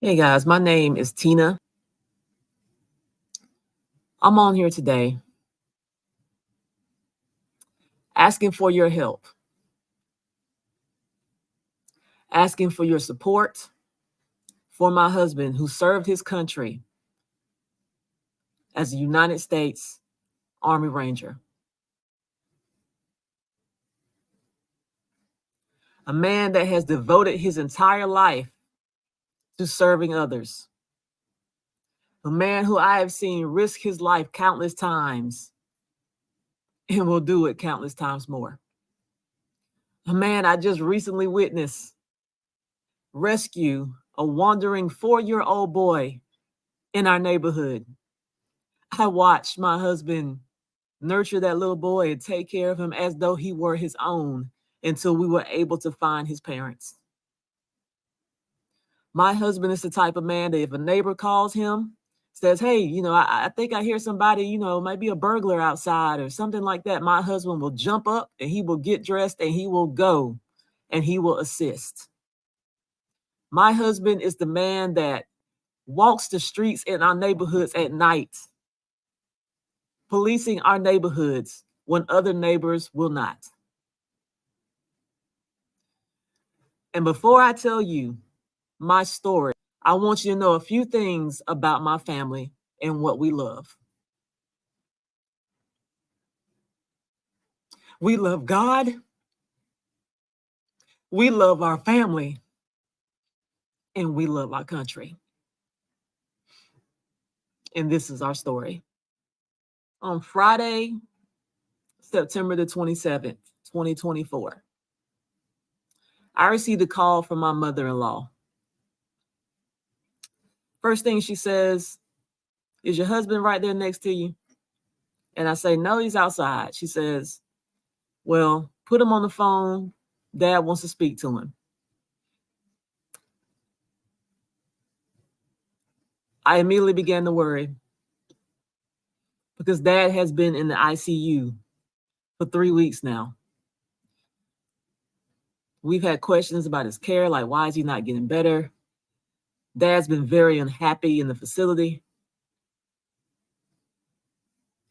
Hey guys, my name is Tina. I'm on here today asking for your help, asking for your support for my husband who served his country as a United States Army Ranger, a man that has devoted his entire life to serving others, a man who I have seen risk his life countless times and will do it countless times more. A man I just recently witnessed rescue a wandering 4-year-old boy in our neighborhood. I watched my husband nurture that little boy and take care of him as though he were his own until we were able to find his parents. My husband is the type of man that if a neighbor calls him, says, hey, I think I hear somebody, might be a burglar outside or something like that, my husband will jump up and he will get dressed and he will go and he will assist. My husband is the man that walks the streets in our neighborhoods at night, policing our neighborhoods when other neighbors will not. And before I tell you my story, I want you to know a few things about my family and what we love. We love God. We love our family. And we love our country. And this is our story. On Friday, September the 27th, 2024, I received a call from my mother-in-law. First thing she says, is your husband right there next to you? And I say, no, he's outside. She says, well, put him on the phone. Dad wants to speak to him. I immediately began to worry because Dad has been in the ICU for 3 weeks now. We've had questions about his care, like why is he not getting better? Dad's been very unhappy in the facility.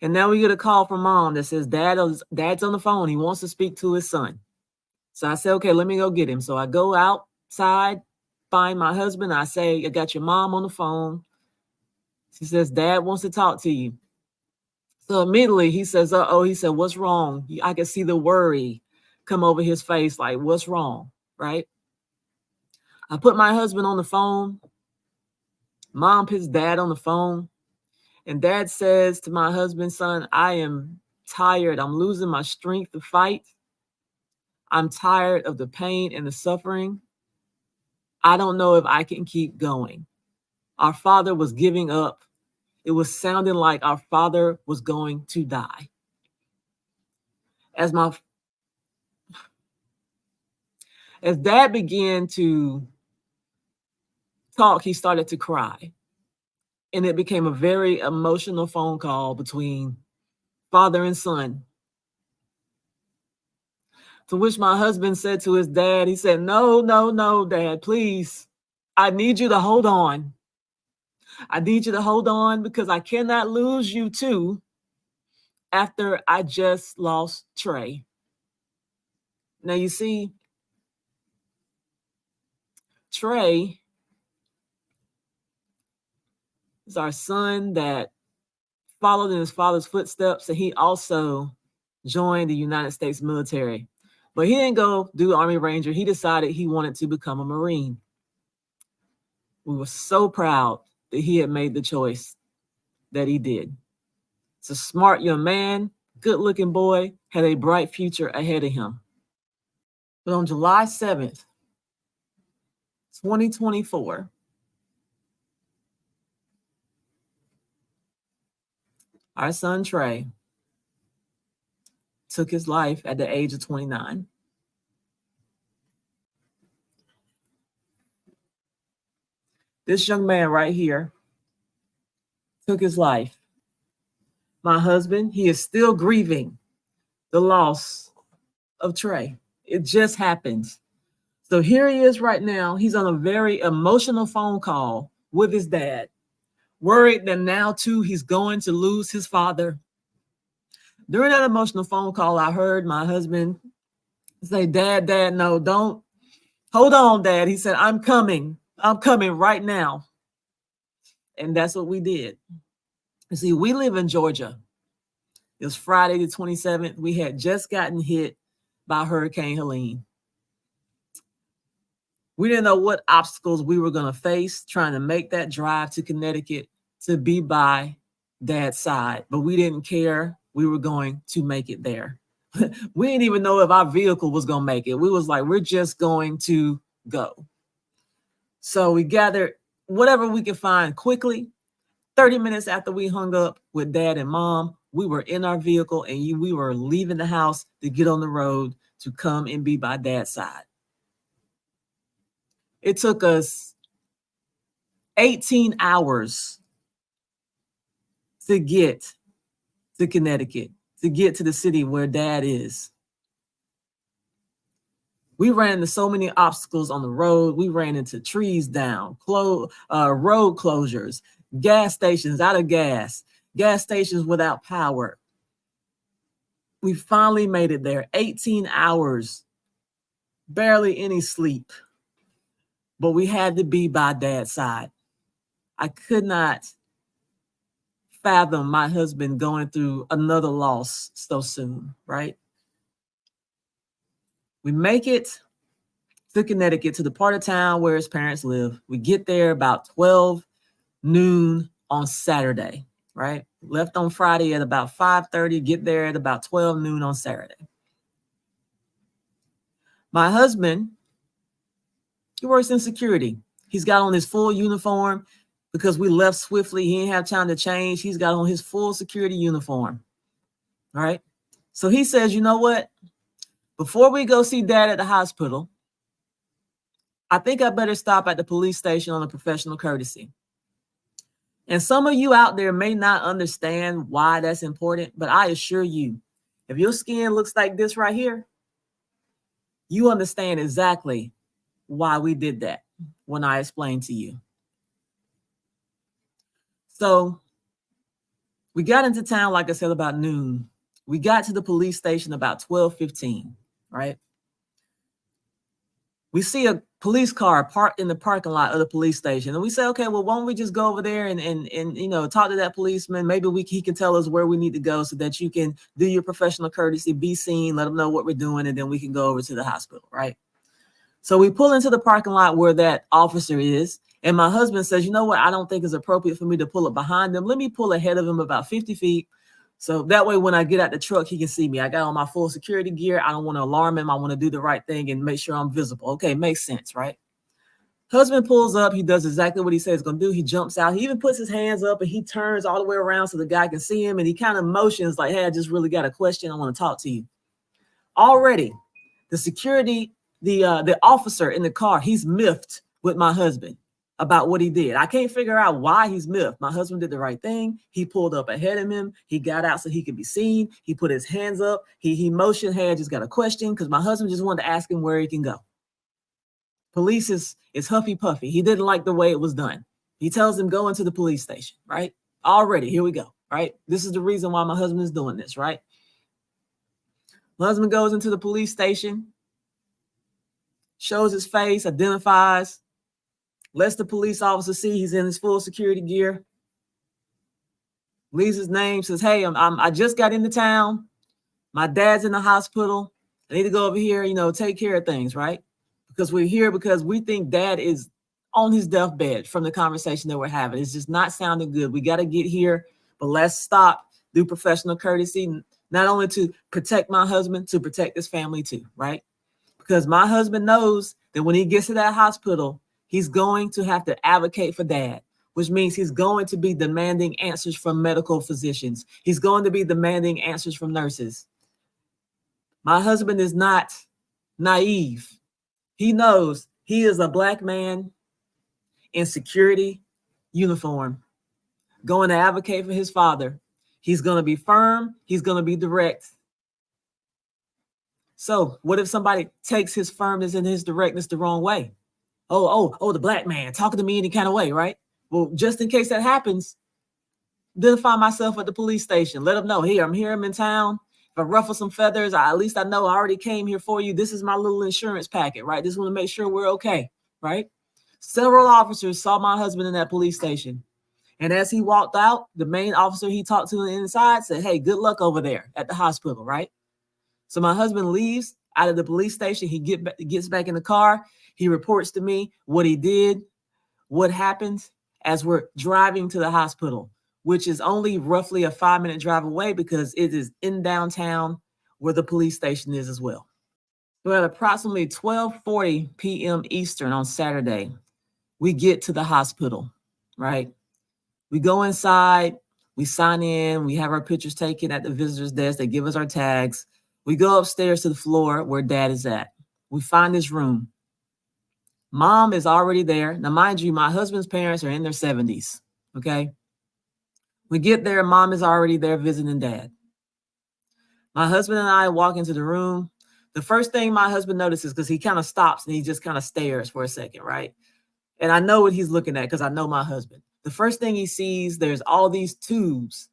And now we get a call from Mom that says Dad's on the phone. He wants to speak to his son. So I said, okay, let me go get him. So I go outside, find my husband. I say, I got your mom on the phone. She says, Dad wants to talk to you. So immediately he says, he said, what's wrong? I can see the worry come over his face, like, what's wrong, right? I put my husband on the phone. Mom puts Dad on the phone. And Dad says to my husband, son, I am tired. I'm losing my strength to fight. I'm tired of the pain and the suffering. I don't know if I can keep going. Our father was giving up. It was sounding like our father was going to die. As Dad began to talk, he started to cry. And it became a very emotional phone call between father and son. To which my husband said to his dad, he said, no, Dad, please. I need you to hold on. I need you to hold on because I cannot lose you too after I just lost Trey. Now, you see, Trey is our son that followed in his father's footsteps, and he also joined the United States military. But he didn't go do Army Ranger. He decided he wanted to become a Marine. We were so proud that he had made the choice that he did. It's a smart young man, good-looking boy, had a bright future ahead of him. But on July 7th, 2024, our son Trey took his life at the age of 29. This young man right here took his life. My husband, he is still grieving the loss of Trey. It just happened. So here he is right now. He's on a very emotional phone call with his dad, worried that now too he's going to lose his father. During that emotional phone call, I heard my husband say, Dad, no, don't. Hold on, Dad. He said, I'm coming right now. And that's what we did. You see, we live in Georgia. It was Friday the 27th. We had just gotten hit by Hurricane Helene. We didn't know what obstacles we were going to face trying to make that drive to Connecticut to be by Dad's side, but we didn't care. We were going to make it there. We didn't even know if our vehicle was going to make it. We was like, we're just going to go. So we gathered whatever we could find quickly. 30 minutes after we hung up with Dad and Mom, we were in our vehicle and we were leaving the house to get on the road to come and be by Dad's side. It took us 18 hours to get to Connecticut, to get to the city where Dad is. We ran into so many obstacles on the road. We ran into trees down, road closures, gas stations out of gas stations without power. We finally made it there. 18 hours, barely any sleep. But we had to be by Dad's side. I could not fathom my husband going through another loss so soon, right? We make it to Connecticut, to the part of town where his parents live. We get there about 12 noon on Saturday, right? Left on Friday at about 5:30, get there at about 12 noon on Saturday. My husband, he works in security. He's got on his full uniform because we left swiftly. He didn't have time to change. He's got on his full security uniform, right? So he says, you know what? Before we go see Dad at the hospital, I think I better stop at the police station on a professional courtesy. And some of you out there may not understand why that's important, but I assure you, if your skin looks like this right here, you understand exactly why we did that when I explained to you. So we got into town, like I said, about noon. We got to the police station about 12:15, right? We see a police car parked in the parking lot of the police station. And we say, okay, well, why don't we just go over there and you know, talk to that policeman? Maybe he can tell us where we need to go so that you can do your professional courtesy, be seen, let them know what we're doing, and then we can go over to the hospital, right? So we pull into the parking lot where that officer is. And my husband says, you know what? I don't think it's appropriate for me to pull up behind him. Let me pull ahead of him about 50 feet. So that way, when I get out the truck, he can see me. I got on my full security gear. I don't want to alarm him. I want to do the right thing and make sure I'm visible. Okay, makes sense, right? Husband pulls up. He does exactly what he says he's going to do. He jumps out. He even puts his hands up and he turns all the way around so the guy can see him. And he kind of motions like, hey, I just really got a question. I want to talk to you. Already, the security, the officer in the car, he's miffed with my husband about what he did. I can't figure out why he's miffed. My husband did the right thing. He pulled up ahead of him. He got out so he could be seen. He put his hands up. He motioned, hey, I just got a question, because my husband just wanted to ask him where he can go. Police is huffy puffy. He didn't like the way it was done. He tells him, go into the police station, right? Already, here we go, right? This is the reason why my husband is doing this, right? My husband goes into the police station, shows his face, identifies, lets the police officer see he's in his full security gear, leaves his name, says, hey, I just got into town. My dad's in the hospital. I need to go over here, you know, take care of things, right? Because we're here because we think Dad is on his deathbed from the conversation that we're having. It's just not sounding good. We got to get here, but let's stop, do professional courtesy, not only to protect my husband, to protect his family too, right? Because my husband knows that when he gets to that hospital, he's going to have to advocate for Dad, which means he's going to be demanding answers from medical physicians. He's going to be demanding answers from nurses. My husband is not naive. He knows he is a Black man in security uniform going to advocate for his father. He's going to be firm. He's going to be direct. So what if somebody takes his firmness and his directness the wrong way? Oh, the black man talking to me any kind of way, right? Well, just in case that happens, identify myself at the police station. Let them know, hey, I'm here, I'm in town. If I ruffle some feathers, at least I know I already came here for you. This is my little insurance packet, right? Just want to make sure we're okay, right? Several officers saw my husband in that police station. And as he walked out, the main officer he talked to inside said, hey, good luck over there at the hospital, right? So my husband leaves out of the police station. He gets back in the car. He reports to me what he did, what happened as we're driving to the hospital, which is only roughly a 5-minute drive away because it is in downtown where the police station is as well. So at approximately 12:40 p.m. Eastern on Saturday, we get to the hospital, right? We go inside, we sign in, we have our pictures taken at the visitor's desk. They give us our tags. We go upstairs to the floor where dad is at. We find his room. Mom is already there. Now, mind you, my husband's parents are in their 70s, okay? We get there, mom is already there visiting dad. My husband and I walk into the room. The first thing my husband notices, because he kind of stops and he just kind of stares for a second, right? And I know what he's looking at because I know my husband. The first thing he sees, there's all these tubes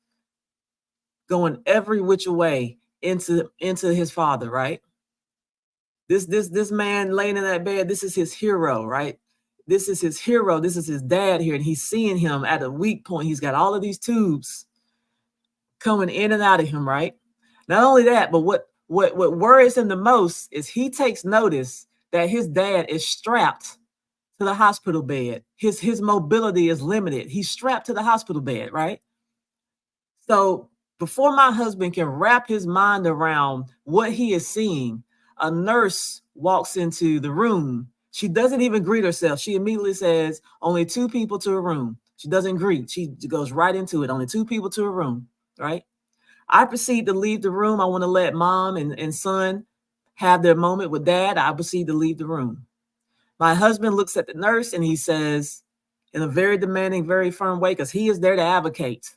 going every which way into his father, right? This man laying in that bed, this is his hero, right? This is his hero. This is his dad here. And he's seeing him at a weak point. He's got all of these tubes coming in and out of him, right? Not only that, but what worries him the most is he takes notice that his dad is strapped to the hospital bed. His mobility is limited. He's strapped to the hospital bed, right? So before my husband can wrap his mind around what he is seeing, a nurse walks into the room. She doesn't even greet herself. She immediately says, only 2 people to a room. She doesn't greet. She goes right into it. Only 2 people to a room, right? I proceed to leave the room. I want to let mom and son have their moment with dad. I proceed to leave the room. My husband looks at the nurse and he says, in a very demanding, very firm way, because he is there to advocate,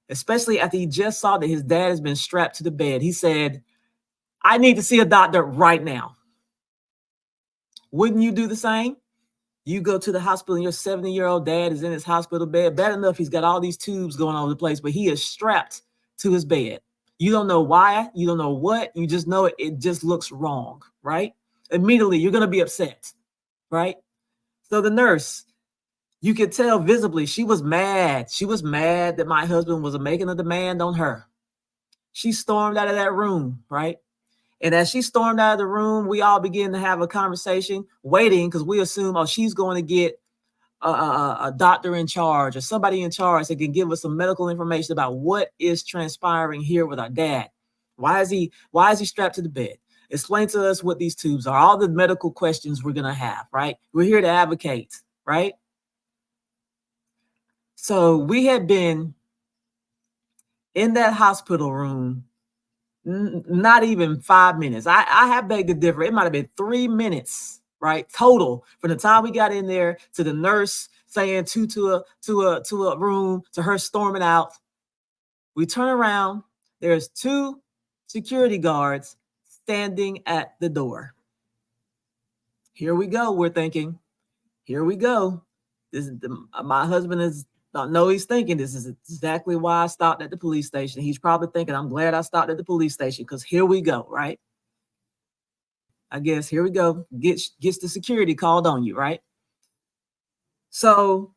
especially after he just saw that his dad has been strapped to the bed. He said, I need to see a doctor right now. Wouldn't you do the same? You go to the hospital and your 70-year-old dad is in his hospital bed. Bad enough, he's got all these tubes going all over the place, but he is strapped to his bed. You don't know why. You don't know what. You just know it just looks wrong, right? Immediately, you're going to be upset, right? So the nurse, you could tell visibly, she was mad. She was mad that my husband was making a demand on her. She stormed out of that room, right? And as she stormed out of the room, we all began to have a conversation, waiting, because we assume, oh, she's going to get a doctor in charge or somebody in charge that can give us some medical information about what is transpiring here with our dad. Why is he strapped to the bed? Explain to us what these tubes are, all the medical questions we're going to have, right? We're here to advocate, right? So we had been in that hospital room not even 5 minutes. I have begged to differ. It might have been 3 minutes, right? Total from the time we got in there to the nurse saying to a room, to her storming out. We turn around. There's 2 security guards standing at the door. Here we go. We're thinking, here we go. My husband is. No, he's thinking this is exactly why I stopped at the police station. He's probably thinking, I'm glad I stopped at the police station because here we go, right? I guess here we go. Gets the security called on you, right? So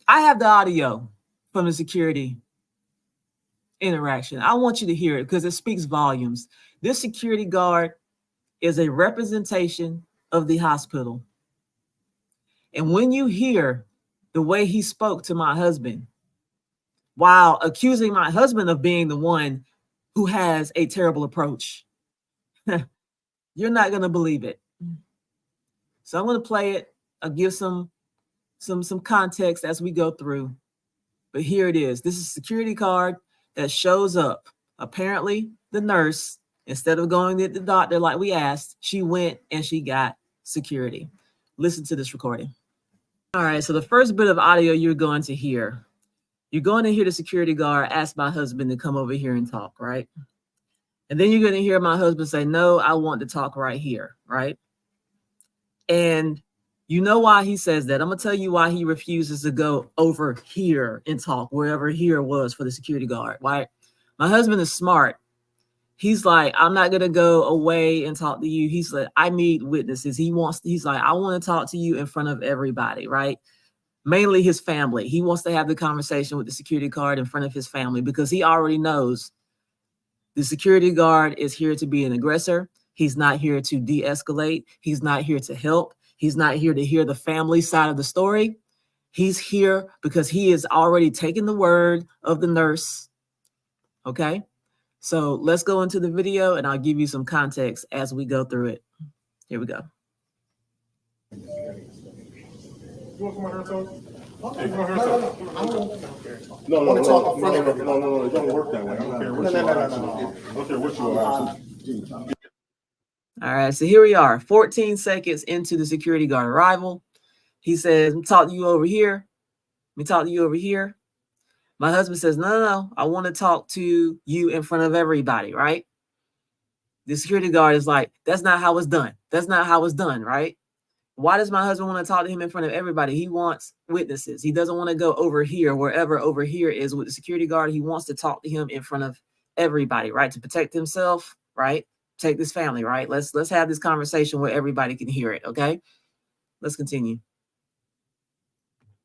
I have the audio from the security interaction. I want you to hear it because it speaks volumes. This security guard is a representation of the hospital. And when you hear the way he spoke to my husband, while accusing my husband of being the one who has a terrible approach, you're not going to believe it. So I'm going to play it. I'll give some context as we go through. But here it is. This is a security card that shows up. Apparently, the nurse, instead of going to the doctor like we asked, she went and she got security. Listen to this recording. All right, so the first bit of audio you're going to hear the security guard ask my husband to come over here and talk, right? And then you're going to hear my husband say, no, I want to talk right here, right? And you know why he says that. I'm going to tell you why he refuses to go over here and talk, wherever here was for the security guard, right? My husband is smart. He's like, I'm not going to go away and talk to you. He's like, I need witnesses. He's like, I want to talk to you in front of everybody, right? Mainly his family. He wants to have the conversation with the security guard in front of his family because he already knows the security guard is here to be an aggressor. He's not here to de-escalate. He's not here to help. He's not here to hear the family side of the story. He's here because he has already taken the word of the nurse. Okay? So let's go into the video and I'll give you some context as we go through it. Here we go. You want to come out here and talk? Hey, come out here and talk. No, it don't work that way. I don't care what you are. I don't care what you are. All right, so here we are, 14 seconds into the security guard arrival. He says, "Let me talk to you over here. Let me talk to you over here." My husband says, no, I want to talk to you in front of everybody, right? The security guard is like, that's not how it's done. That's not how it's done, right? Why does my husband want to talk to him in front of everybody? He wants witnesses. He doesn't want to go over here, wherever over here is with the security guard. He wants to talk to him in front of everybody, right? To protect himself, right? Protect his family, right? Let's have this conversation where everybody can hear it, okay? Let's continue.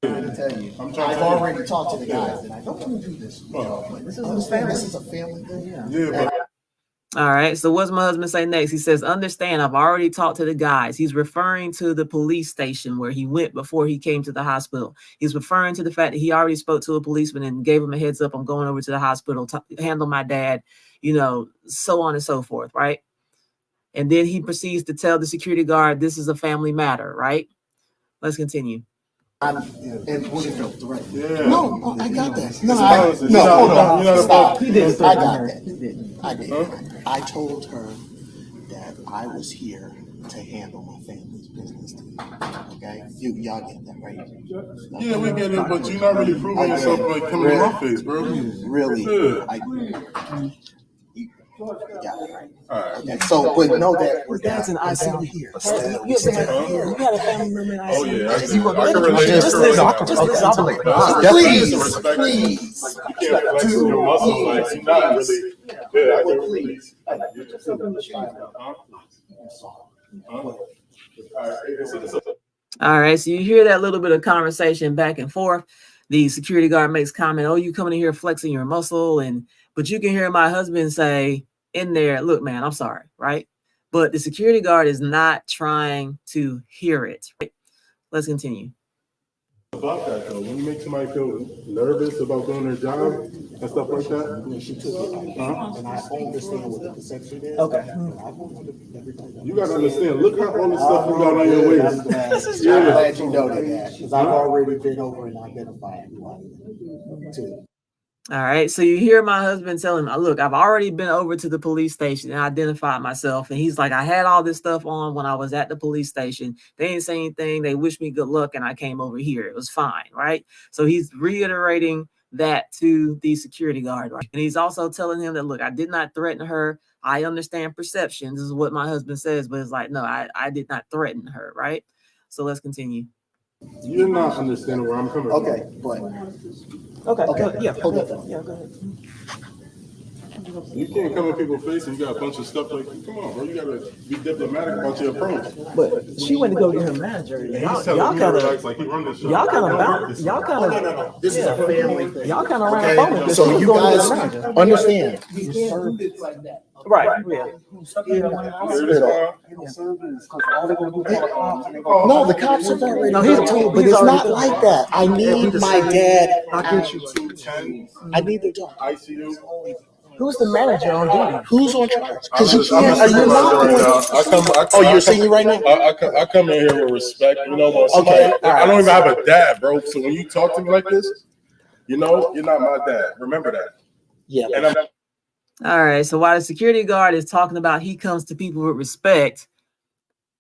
I'm tell you, I've already talked to the guys, and I don't want to do this. This is a family thing. Yeah, but All right. So what's my husband say next? He says, understand, I've already talked to the guys. He's referring to the police station where he went before he came to the hospital. He's referring to the fact that he already spoke to a policeman and gave him a heads up. I'm going over to the hospital to handle my dad, you know, so on and so forth. Right. And then he proceeds to tell the security guard, this is a family matter. Right. Let's continue. No, I got that. No, Stop. He did. I got that. I did. I told her that I was here to handle my family's business. Okay, y'all get that, right? yeah, we get it, but you're not really proving yourself by coming in my face, bro. Really? Yeah. Yeah, right. All right. Okay, so, but know that we're Dad's in down ICU. here. You got a family member in ICU. Oh yeah, I can relate. Just listen. Please. You can't flex your muscle like you're not really. Yeah, I can relate. All right, so you hear that little bit of conversation back and forth. The security guard makes comment, oh, you coming in here flexing your muscle, but you can hear my husband say in there, look, man, I'm sorry, right? But the security guard is not trying to hear it. Right? Let's continue. About that though, when you make somebody feel nervous about doing their job and stuff like that. Yeah, she took it. And I understand what the perception is. Okay. You gotta understand. Look how all the stuff you got on your waist. I'm glad you know that, because I've already been over and identified who I am too. All right. So you hear my husband telling him, look, I've already been over to the police station and identified myself. And he's like, I had all this stuff on when I was at the police station. They didn't say anything. They wished me good luck. And I came over here. It was fine. Right. So he's reiterating that to the security guard. Right? And he's also telling him that, look, I did not threaten her. I understand perception. This is what my husband says. But it's like, no, I did not threaten her. Right. So let's continue. You're not understanding where I'm coming from. Okay, but Yeah. hold on. Yeah, go ahead. You can't come in people's face and you got a bunch of stuff like, come on, bro. You gotta be diplomatic about your approach. But she went to go get her manager. He's telling me to relax like he run this show. Y'all kind of Don't No. This is a family thing. Y'all kind of ran up on it. So you guys understand. Right. Yeah. No, the cops have already been told, but it's not like that. I need my dad. I need the dog. ICU. Who's the manager on duty? Who's on charge? Because you can't. You're not. Oh, you're singing right now? I come in here with respect. You know what? Okay. I don't even have a dad, bro. So when you talk to me like this, you know, you're not my dad. Remember that. Yeah. And I'm All right. So while the security guard is talking about he comes to people with respect,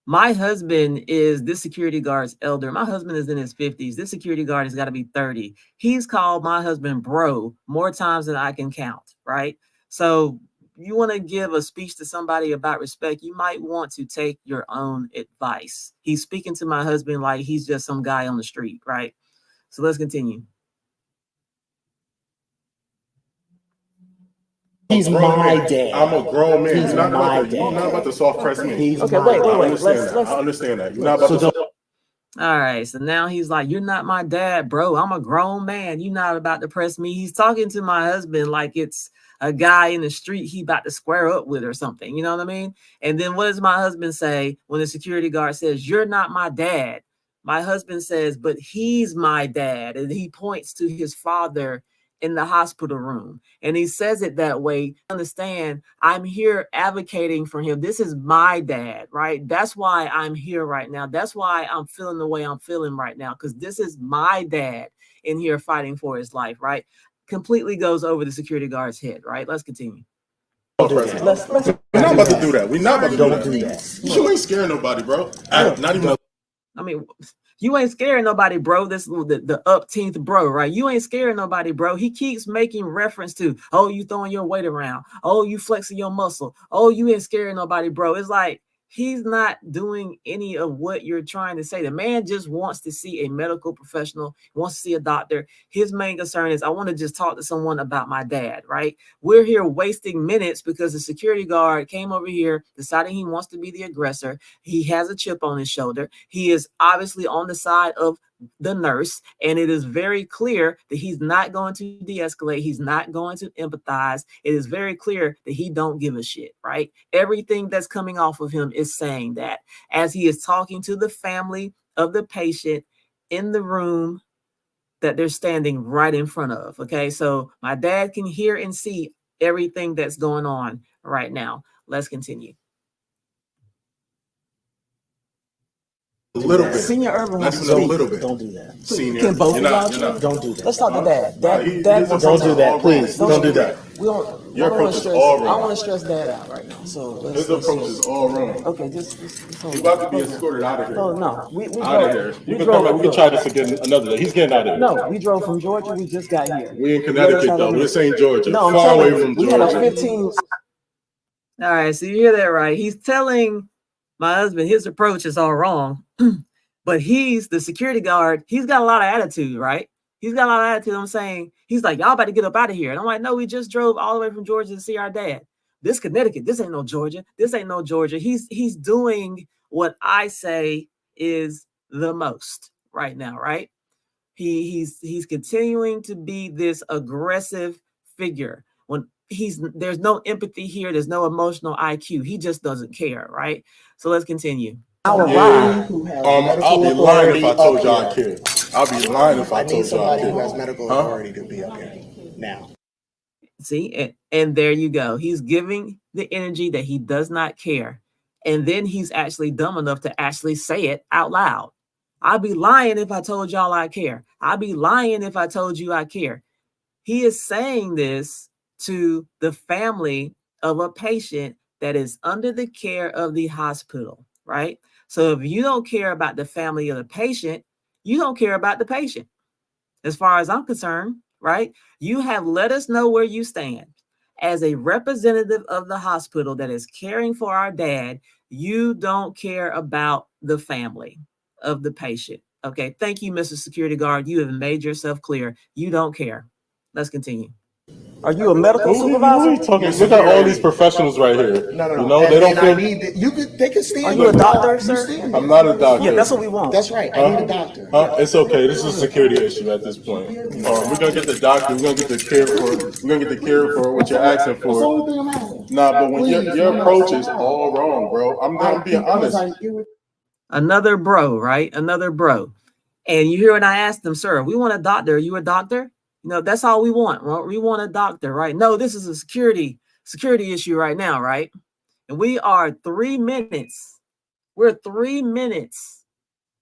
my husband is this security guard's elder. My husband is in his 50s. This security guard has got to be 30. He's called my husband bro more times than I can count, right? So you want to give a speech to somebody about respect, you might want to take your own advice. He's speaking to my husband like he's just some guy on the street, right? So let's continue. He's my dad. I'm a grown man. He's You're not my about to, you're not about to soft press me. He's Okay, my wait. dad. I understand that. You're not about to. All right, so now he's like, you're not my dad, bro. I'm a grown man. You're not about to press me. He's talking to my husband like it's a guy in the street he about to square up with or something. You know what I mean? And then what does my husband say when the security guard says, you're not my dad? My husband says, but he's my dad. And he points to his father in the hospital room. And he says it that way. Understand, I'm here advocating for him. This is my dad, right? That's why I'm here right now. That's why I'm feeling the way I'm feeling right now, because this is my dad in here fighting for his life, right? Completely goes over the security guard's head, right? Let's continue. We're not about to do that. We're not about to do that. You ain't scaring nobody, bro. Not even. I mean, you ain't scaring nobody, bro. This the upteenth bro, right? You ain't scaring nobody, bro. He keeps making reference to, oh, you throwing your weight around. Oh, you flexing your muscle. Oh, you ain't scaring nobody, bro. It's like he's not doing any of what you're trying to say. The man just wants to see a medical professional, wants to see a doctor. His main concern is, I want to just talk to someone about my dad, right? We're here wasting minutes because the security guard came over here, deciding he wants to be the aggressor. He has a chip on his shoulder. He is obviously on the side of the nurse, and it is very clear that he's not going to de-escalate. He's not going to empathize. It is very clear that he don't give a shit, right? Everything that's coming off of him is saying that as he is talking to the family of the patient in the room that they're standing right in front of. Okay, so my dad can hear and see everything that's going on right now. Let's continue. A little bit. Senior Urban Not wants to even a speak. little bit. Don't do that. Senior. Can both You're of not- y'all you're not. Don't do that. Let's talk to Dad. Dad His wants approach Don't is do that, all please. wrong. Don't do that. We don't. Your I don't wanna approach is stress- all I wrong. want to stress Dad out right now. So His approach is all wrong. okay. Just hold He's on. about to be escorted out of here. Oh no, we Out of here. You can come back. We can try this again another day. He's getting out of here. No, we drove from Georgia. We just got here. We in Connecticut though. We're St. Georgia. No, I'm Far telling away you, from we had a Georgia. 15. All right, so you hear that right? He's telling my husband his approach is all wrong, but he's the security guard. He's got a lot of attitude, right? He's got a lot of attitude. I'm saying, he's like, y'all about to get up out of here. And I'm like, no, we just drove all the way from Georgia to see our dad. This Connecticut, this ain't no Georgia. This ain't no Georgia. He's doing what I say is the most right now, right? He's continuing to be this aggressive figure when there's no empathy here. There's no emotional IQ. He just doesn't care, right? So let's continue. I'll be lying if I told y'all I cared. I'll be lying if I I need told y'all I somebody who has cared. medical Huh? authority to be up here now. See, and there you go. He's giving the energy that he does not care. And then he's actually dumb enough to actually say it out loud. I'd be lying if I told y'all I care. I'd be lying if I told you I care. He is saying this to the family of a patient that is under the care of the hospital, right? So if you don't care about the family of the patient, you don't care about the patient. As far as I'm concerned, right? You have let us know where you stand. As a representative of the hospital that is caring for our dad, you don't care about the family of the patient. Okay, thank you, Mr. Security Guard. You have made yourself clear. You don't care. Let's continue. Are you a medical Who are you talking? Look at all these professionals right here. No. You know, And they don't then feel. they can stand. Are you a doctor, sir? I'm not a doctor. Yeah, that's what we want. That's right. I need a doctor. It's okay. This is a security issue at this point. We're gonna get the doctor. We're gonna get the care for. We're gonna get the care for what you're asking That's the for. only thing I'm asking. Nah, but when your approach is all wrong, bro. I'm being honest. Another bro, right? Another bro. And you hear when I asked them, sir, we want a doctor. Are you a doctor? You know, that's all we want. Well, we want a doctor, right? No, this is a security issue right now, right? And we are 3 minutes. We're 3 minutes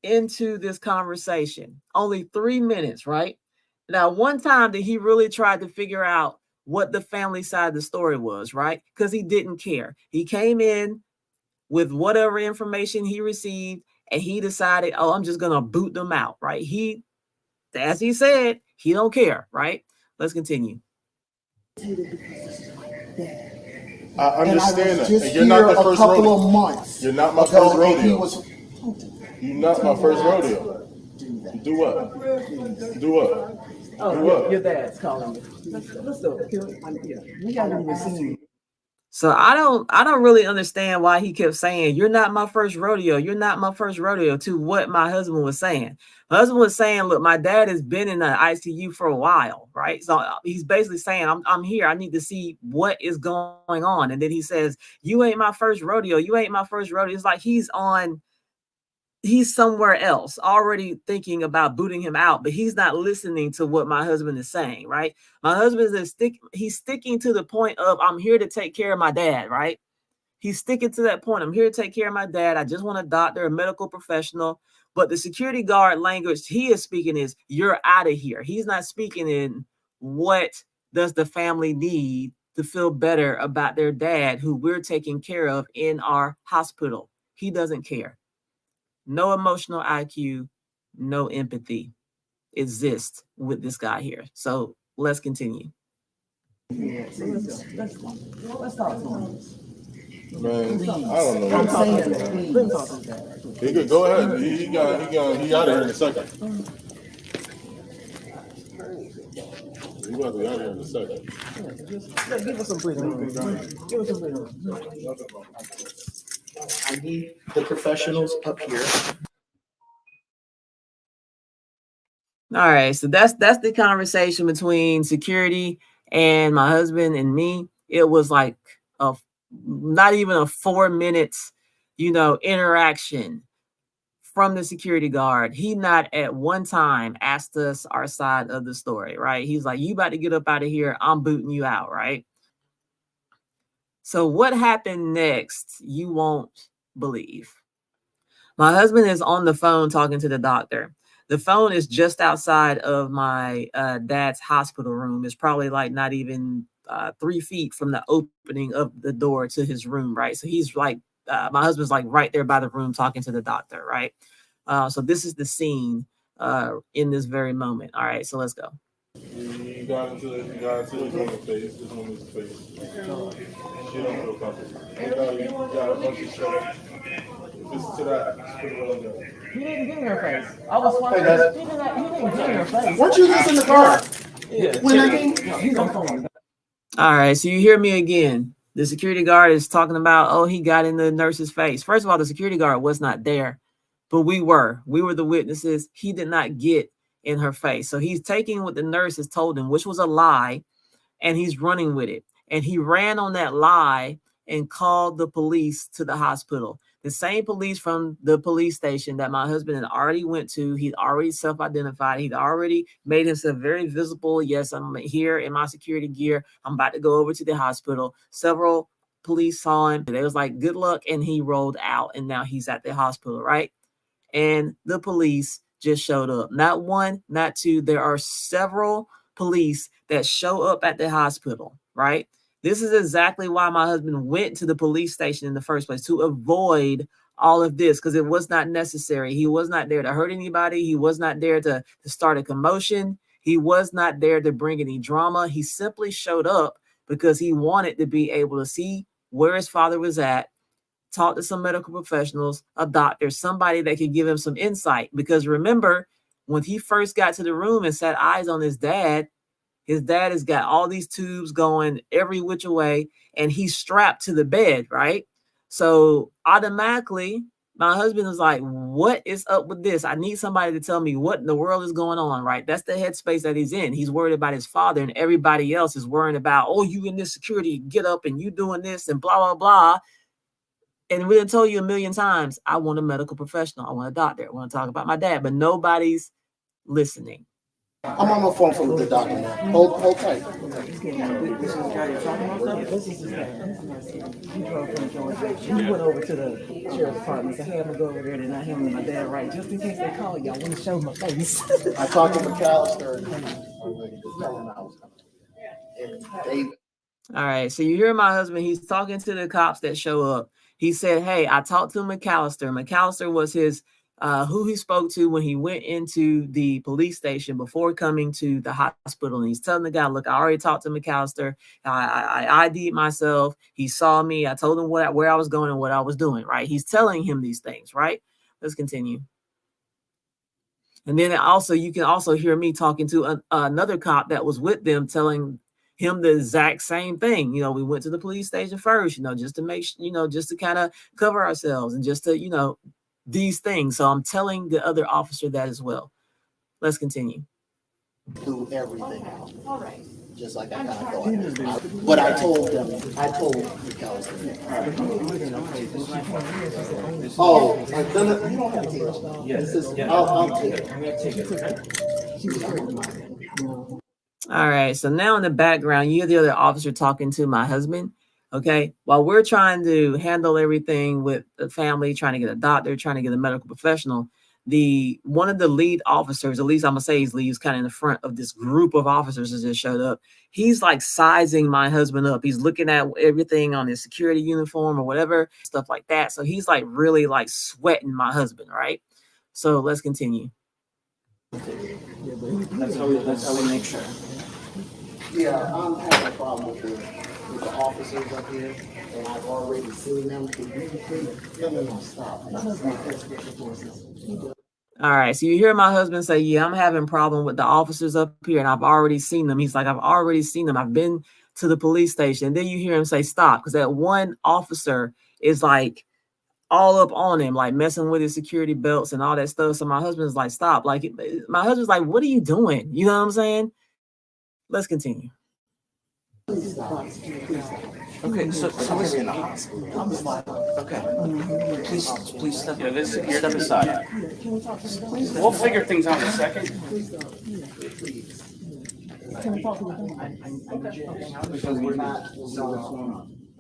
into this conversation. Only 3 minutes, right? Now, one time that he really tried to figure out what the family side of the story was, right? Because he didn't care. He came in with whatever information he received, and he decided, oh, I'm just gonna boot them out, right? As he said, he don't care, right? Let's continue. I understand that. Just And you're not here the a first couple rodeo. of months. You're not my ago, first and he rodeo. was- You're not my first rodeo. Do what? Do what? Oh, Do what? your dad's calling you. Let's do it. We haven't even seen you. So I don't really understand why he kept saying, "You're not my first rodeo. You're not my first rodeo," to what my husband was saying. My husband was saying, "Look, my dad has been in the ICU for a while, right? So he's basically saying, I'm here. I need to see what is going on." And then he says, "You ain't my first rodeo. You ain't my first rodeo." It's like he's somewhere else already thinking about booting him out, but he's not listening to what my husband is saying, right? My husband is he's sticking to the point of, I'm here to take care of my dad, right? He's sticking to that point. I'm here to take care of my dad. I just want a doctor, a medical professional. But the security guard language he is speaking is, you're out of here. He's not speaking in what does the family need to feel better about their dad, who we're taking care of in our hospital. He doesn't care. No emotional IQ, no empathy exists with this guy here. So let's continue. Yeah, so let's talk to him. Man, I don't know. I'm saying What that. Let's talk to his dad. he could go ahead. He out of here in a second. He about to be out of here in a second. Yeah, give us some breathing room. Give us some breathing room. I need the professionals up here. All right, so that's the conversation between security and my husband and me. It was like not even a 4 minutes, interaction from the security guard. He not at one time asked us our side of the story, right? He's like, "You about to get up out of here. I'm booting you out," right? So what happened next, you won't believe. My husband is on the phone talking to the doctor. The phone is just outside of my dad's hospital room. It's probably like not even 3 feet from the opening of the door to his room, right? So he's like, my husband's like right there by the room talking to the doctor, right? So this is the scene in this very moment. All right, so let's go. You got into this woman's face. This woman's face. She don't feel comfortable. You got a bunch of stuff. Listen to that. Just put it on there. He didn't get in her face. I was watching. He didn't get in her face. Weren't you just in the car? Yeah. When I came? He's on phone. All right, so you hear me again. The security guard is talking about, oh, he got in the nurse's face. First of all, the security guard was not there, but we were the witnesses. He did not get in her face. So he's taking what the nurse has told him, which was a lie, and he's running with it. And he ran on that lie and called the police to the hospital. The same police from the police station that my husband had already went to. He'd already self-identified. He'd already made himself very visible. Yes, I'm here in my security gear. I'm about to go over to the hospital. Several police saw him. They was like, good luck. And he rolled out. And now he's at the hospital, right? And the police just showed up. Not one, not two. There are several police that show up at the hospital, right? This is exactly why my husband went to the police station in the first place, to avoid all of this, because it was not necessary. He was not there to hurt anybody. He was not there to start a commotion. He was not there to bring any drama. He simply showed up because he wanted to be able to see where his father was at, talk to some medical professionals, a doctor, somebody that could give him some insight. Because remember, when he first got to the room and set eyes on his dad has got all these tubes going every which way, and he's strapped to the bed, right? So automatically, my husband was like, what is up with this? I need somebody to tell me what in the world is going on, right? That's the headspace that he's in. He's worried about his father, and everybody else is worrying about, oh, you in this security, get up and you doing this and blah, blah, blah. And we done told you a million times, I want a medical professional. I want a doctor. I want to talk about my dad, but nobody's listening. I'm on the phone from the doctor now. Hold tight. This is the guy you're talking about? This is his dad. He drove from Georgia. He went over to the sheriff's department to have him go over there and not him and my dad, right? Just in case they call you, I want to show my face. I talked to McAllister and I was coming. And David. All right, so you hear my husband, he's talking to the cops that show up. He said, hey, I talked to McAllister. McAllister was his who he spoke to when he went into the police station before coming to the hospital. And he's telling the guy, look, I already talked to McAllister. I ID'd myself. He saw me. I told him where I was going and what I was doing, right? He's telling him these things, right? Let's continue. And then also, you can also hear me talking to another cop that was with them, telling him the exact same thing. You know, we went to the police station first, you know, just to make sure, you know, just to kind of cover ourselves and just to, you know, these things. So I'm telling the other officer that as well. Let's continue. Do everything out. All right. Just like I kind of thought. But I told them, McAllister. Oh, you don't have to take it. Yes. I'll take it. All right. So now in the background, you hear the other officer talking to my husband. Okay. While we're trying to handle everything with the family, trying to get a doctor, trying to get a medical professional, one of the lead officers, at least I'm gonna say he's lead, he's kind of in the front of this group of officers that just showed up. He's like sizing my husband up. He's looking at everything on his security uniform or whatever, stuff like that. So he's like really like sweating my husband, right? So let's continue. That's how we make sure. Yeah, I'm having a problem with the officers up here, and I've already seen them. No, stop. All right, so you hear my husband say, yeah, I'm having a problem with the officers up here, and I've already seen them. He's like, I've already seen them. I've been to the police station. And then you hear him say, stop, because that one officer is like all up on him, like messing with his security belts and all that stuff. So my husband's like, stop. Like, my husband's like, what are you doing? You know what I'm saying? Let's continue. Okay, so listen. Okay. Please step. Yeah, this step aside. We'll figure things out in a second. Because we're not.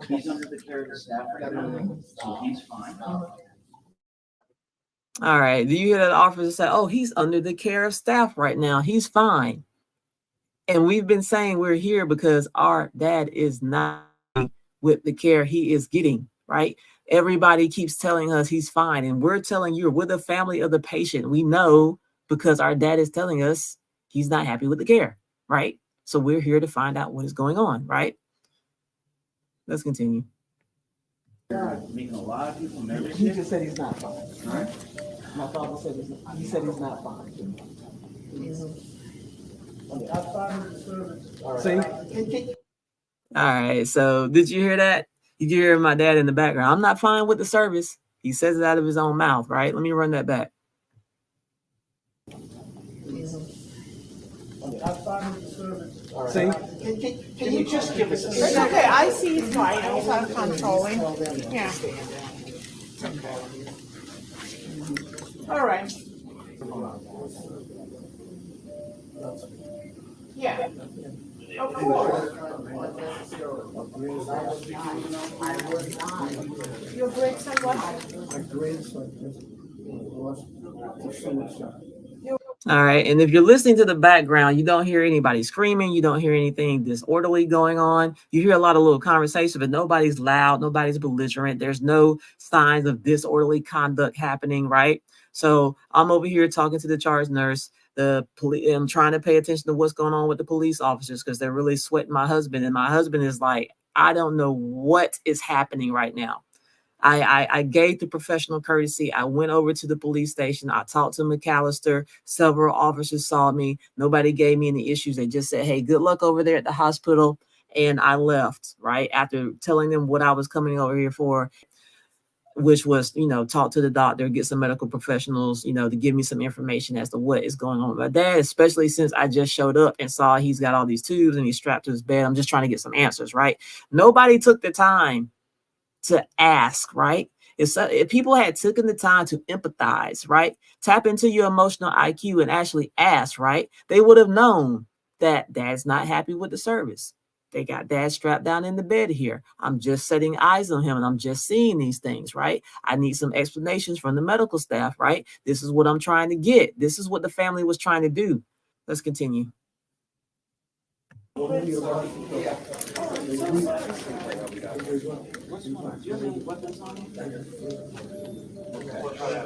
He's under the care of the staff right now, so he's fine. All right. Do you hear that officer say, oh, he's under the care of staff right now. He's fine. And we've been saying we're here because our dad is not with the care he is getting, right? Everybody keeps telling us he's fine. And we're telling you, we're the family of the patient. We know because our dad is telling us he's not happy with the care, right? So we're here to find out what is going on, right? Let's continue. Making a lot of people nervous. He just said he's not fine. All right. My father said he's not fine. See? All right. So did you hear that? Did you hear my dad in the background? I'm not fine with the service. He says it out of his own mouth, right? Let me run that back. See? Can you just give us a It's okay, I see his vitals, I'm controlling. Yeah. All right. Yeah. Of course. Your grandson what? My grandson All right. And if you're listening to the background, you don't hear anybody screaming. You don't hear anything disorderly going on. You hear a lot of little conversation, but nobody's loud. Nobody's belligerent. There's no signs of disorderly conduct happening, right? So I'm over here talking to the charge nurse. I'm trying to pay attention to what's going on with the police officers because they're really sweating my husband. And my husband is like, I don't know what is happening right now. I gave the professional courtesy. I went over to the police station. I talked to McAllister. Several officers saw me. Nobody gave me any issues. They just said, hey, good luck over there at the hospital. And I left, right, after telling them what I was coming over here for, which was, talk to the doctor, get some medical professionals, to give me some information as to what is going on with my dad, especially since I just showed up and saw he's got all these tubes and he's strapped to his bed. I'm just trying to get some answers, right? Nobody took the time to ask, right? If people had taken the time to empathize, right? Tap into your emotional IQ and actually ask, right? They would have known that dad's not happy with the service. They got dad strapped down in the bed here. I'm just setting eyes on him and I'm just seeing these things, right? I need some explanations from the medical staff, right? This is what I'm trying to get. This is what the family was trying to do. Let's continue. Do you have any weapons on you?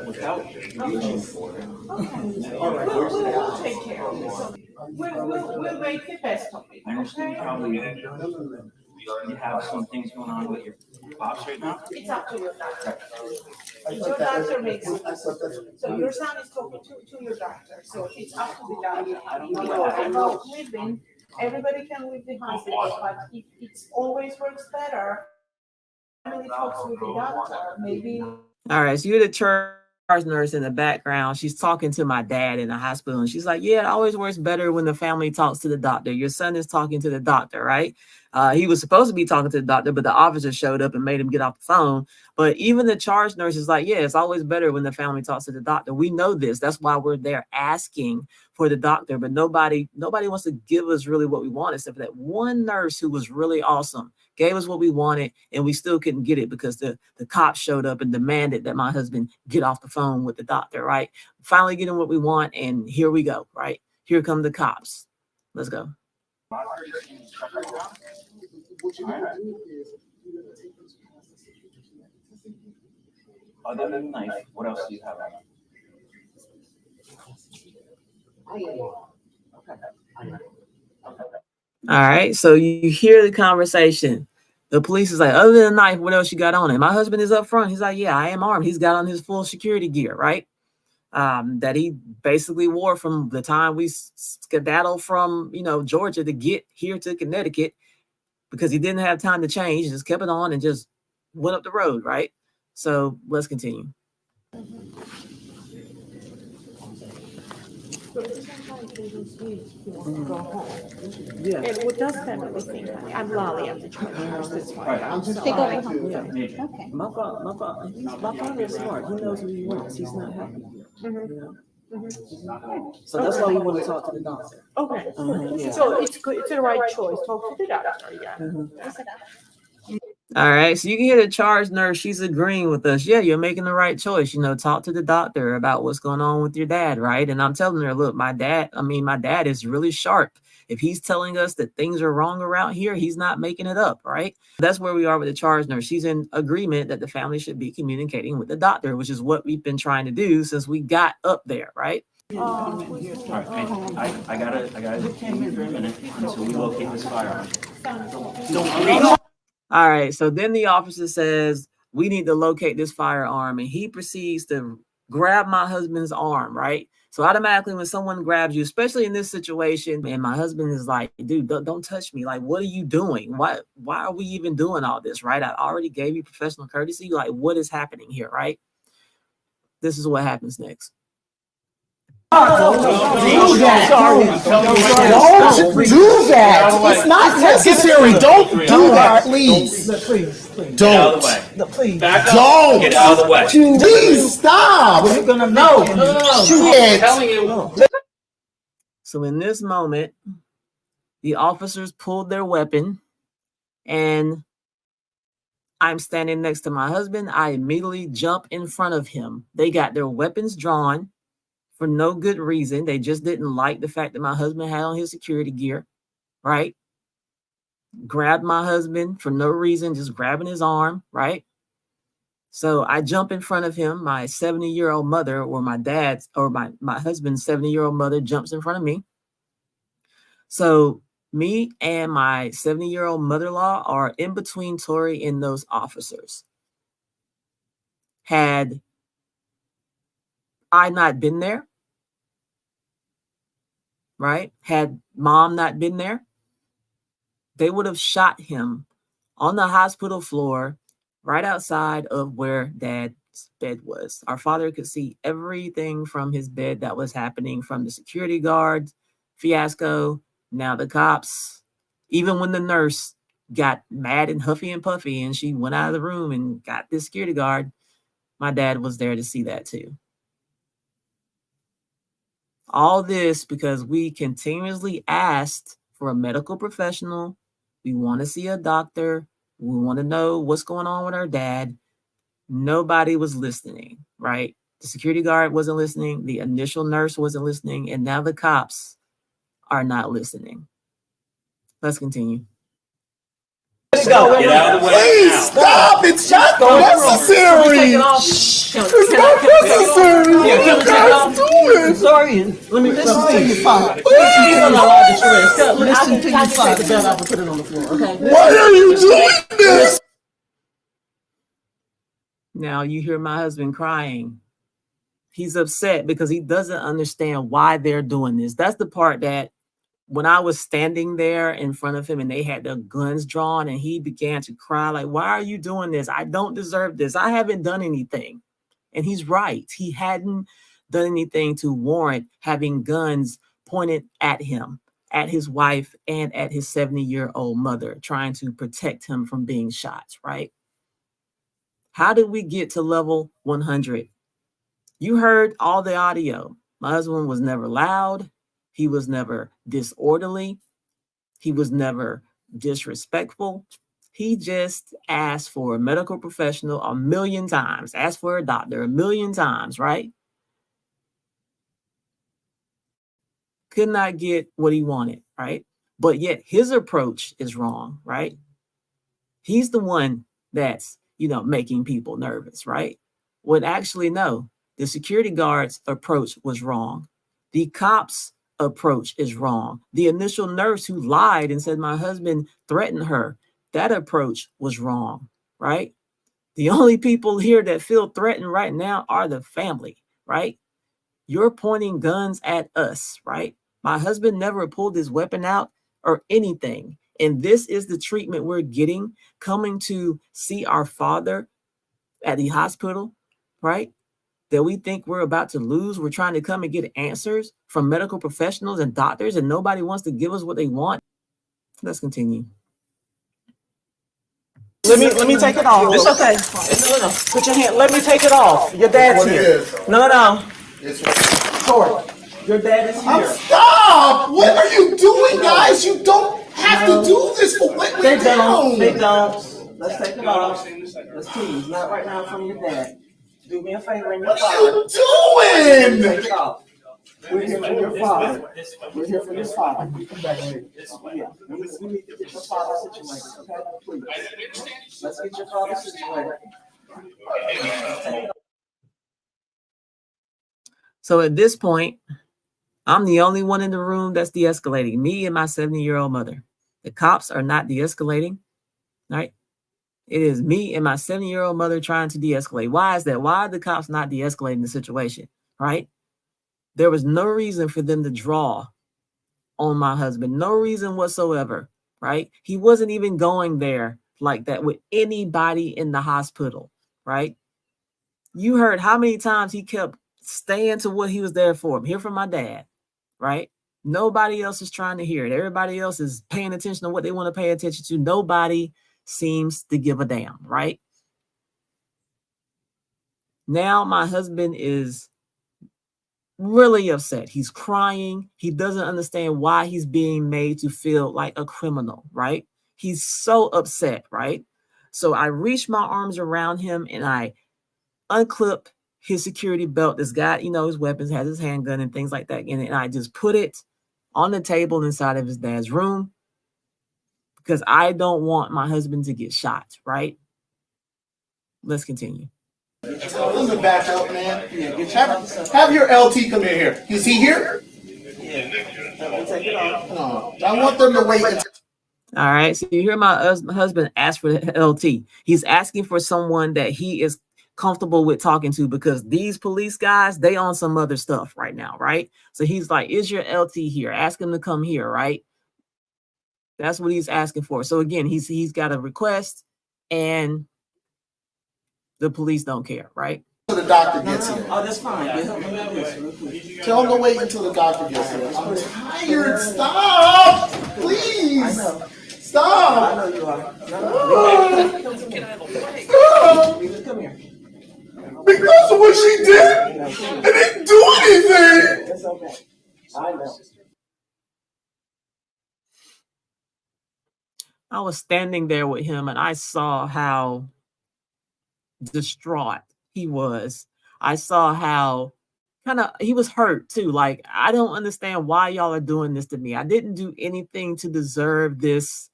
Without reaching for it. We'll take care of it. So we'll make the best of it, I understand okay? probably you have some things going on with your pops right now. It's up to your doctor. Your doctor makes, so your son is talking to your doctor, so it's up to the doctor. I know living, everybody can leave the hospital, but it always works better. Family talks with the doctor, maybe. All right, so you're the charge nurse in the background. She's talking to my dad in the hospital, and she's like, yeah, it always works better when the family talks to the doctor. Your son is talking to the doctor, right? He was supposed to be talking to the doctor, but the officer showed up and made him get off the phone. But even the charge nurse is like, yeah, it's always better when the family talks to the doctor. We know this. That's why we're there asking for the doctor. But nobody wants to give us really what we want, except for that one nurse who was really awesome, gave us what we wanted, and we still couldn't get it because the cops showed up and demanded that my husband get off the phone with the doctor, right? Finally getting what we want, and here we go, right? Here come the cops. Let's go. Other than knife, what else do you have on? All right, so you hear the conversation. The police is like, other than a knife, what else you got on it? My husband is up front. He's like, yeah, I am armed. He's got on his full security gear, right? That he basically wore from the time we skedaddled from, Georgia to get here to Connecticut, because he didn't have time to change. He just kept it on and just went up the road, right? So let's continue. Yeah. And what does family think? I'm Lolly, I'm the charge nurse, that's why. I'm just Take over. trying to. Maybe. Okay. My father is smart. He knows what he wants. He's not happy. So that's why we want to talk to the doctor. Okay, Yeah. so it's good, it's the right choice, talk to the doctor, yeah. All right, so you can hear the charge nurse. She's agreeing with us. Yeah, you're making the right choice. Talk to the doctor about what's going on with your dad, right? And I'm telling her, look, my dad is really sharp. If he's telling us that things are wrong around here, he's not making it up, right? That's where we are with the charge nurse. She's in agreement that the family should be communicating with the doctor, which is what we've been trying to do since we got up there, right? All right, I gotta detain you for a minute until we locate this firearm. All right, so then the officer says, we need to locate this firearm, and he proceeds to grab my husband's arm, right? So automatically when someone grabs you, especially in this situation, and my husband is like, dude, don't touch me. Like, what are you doing? Why are we even doing all this, right? I already gave you professional courtesy. Like, what is happening here, right? This is what happens next. Don't do that. It's not necessary. Don't do that, please. Don't. Please. Back Don't. up. Get out of the way. Please stop. You're gonna know. Shit. Telling you. So in this moment, the officers pulled their weapon, and I'm standing next to my husband. I immediately jump in front of him. They got their weapons drawn for no good reason. They just didn't like the fact that my husband had on his security gear, right? Grabbed my husband for no reason, just grabbing his arm, right? So I jump in front of him. My 70-year-old mother, or my dad's, or my husband's 70-year-old mother jumps in front of me. So me and my 70-year-old mother-in-law are in between Tori and those officers. Had I not been there, right? Had mom not been there, they would have shot him on the hospital floor right outside of where dad's bed was. Our father could see everything from his bed that was happening, from the security guard fiasco, now the cops, even when the nurse got mad and huffy and puffy and she went out of the room and got this security guard, my dad was there to see that too. All this because we continuously asked for a medical professional. We want to see a doctor. We want to know what's going on with our dad. Nobody was listening, right? The security guard wasn't listening. The initial nurse wasn't listening. And now the cops are not listening. Let's continue. Let me go. Get out of the way Please now. stop. It's not Go in the room. necessary. Take it off. It's not necessary. What Yeah, are you take it off. guys doing? Sorry. Let me listen to your father. Please. Listen to your father. Take the belt off and put it on the floor, okay? Why are you doing this? Now you hear my husband crying. He's upset because he doesn't understand why they're doing this. That's the part that when I was standing there in front of him and they had their guns drawn and he began to cry, like, why are you doing this? I don't deserve this. I haven't done anything. And he's right. He hadn't done anything to warrant having guns pointed at him, at his wife, and at his 70-year-old mother, trying to protect him from being shot, right? How did we get to level 100? You heard all the audio. My husband was never loud. He was never disorderly. He was never disrespectful. He just asked for a medical professional 1,000,000 times, asked for a doctor 1,000,000 times, right? Could not get what he wanted, right? But yet his approach is wrong, right? He's the one that's, making people nervous, right? When actually, no, the security guard's approach was wrong. The cops' approach is wrong. The initial nurse who lied and said my husband threatened her, that approach was wrong, right? The only people here that feel threatened right now are the family, right? You're pointing guns at us, right? My husband never pulled his weapon out or anything. And this is the treatment we're getting, coming to see our father at the hospital, right? That we think we're about to lose. We're trying to come and get answers from medical professionals and doctors, and nobody wants to give us what they want. Let's continue. Let me take it off. It's okay. No. Put your hand. Let me take it off. Your dad's here. No. Tori, your dad is here. Stop! What are you doing, guys? You don't have to do this for what They we don't. They do. don't. Let's take it off. Let's please. Not right now from your dad. Do me a favor and your What father. are you doing? Take it off. We're here for your father. We're here for your father. Yeah. We need to get your father situated. Okay, please. Let's get your father situated. So at this point, I'm the only one in the room that's de-escalating, me and my 70-year-old mother. The cops are not de-escalating, right? It is me and my 70-year-old mother trying to de-escalate. Why is that? Why are the cops not de-escalating the situation, right? There was no reason for them to draw on my husband. No reason whatsoever, right? He wasn't even going there like that with anybody in the hospital, right? You heard how many times he kept staying to what he was there for. I'm here for my dad, right? Nobody else is trying to hear it. Everybody else is paying attention to what they want to pay attention to. Nobody seems to give a damn, right? Now my husband is really upset. He's crying. He doesn't understand why he's being made to feel like a criminal, right? He's so upset, right? So I reach my arms around him and I unclip his security belt that's got, his weapons, has his handgun and things like that in it. And I just put it on the table inside of his dad's room because I don't want my husband to get shot, right? Let's continue. Tell them to back up, man. Have your LT come in here. Is he here? No, I want them to wait until. All right. So you hear my husband ask for the LT. He's asking for someone that he is comfortable with talking to because these police guys, they on some other stuff right now, right? So he's like, is your LT here? Ask him to come here, right? That's what he's asking for. So again, he's got a request and the police don't care, right? Until the doctor gets here. Oh, that's fine. Tell him to wait until the doctor gets here. I'm tired. Stop! Please! Stop! I know you are. Stop! Come here. Because of what she did, I didn't do anything. It's okay. I know. I was standing there with him and I saw how distraught he was. I saw how he was hurt too. Like, I don't understand why y'all are doing this to me. I didn't do anything to deserve this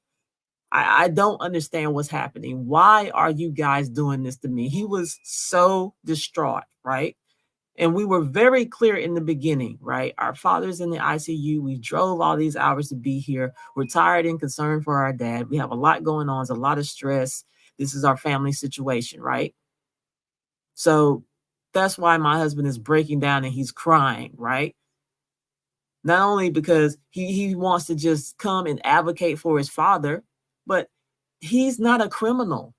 I don't understand what's happening. Why are you guys doing this to me? He was so distraught, right? And we were very clear in the beginning, right? Our father's in the ICU. We drove all these hours to be here. We're tired and concerned for our dad. We have a lot going on. There's a lot of stress. This is our family situation, right? So that's why my husband is breaking down and he's crying, right? Not only because he wants to just come and advocate for his father, but he's not a criminal.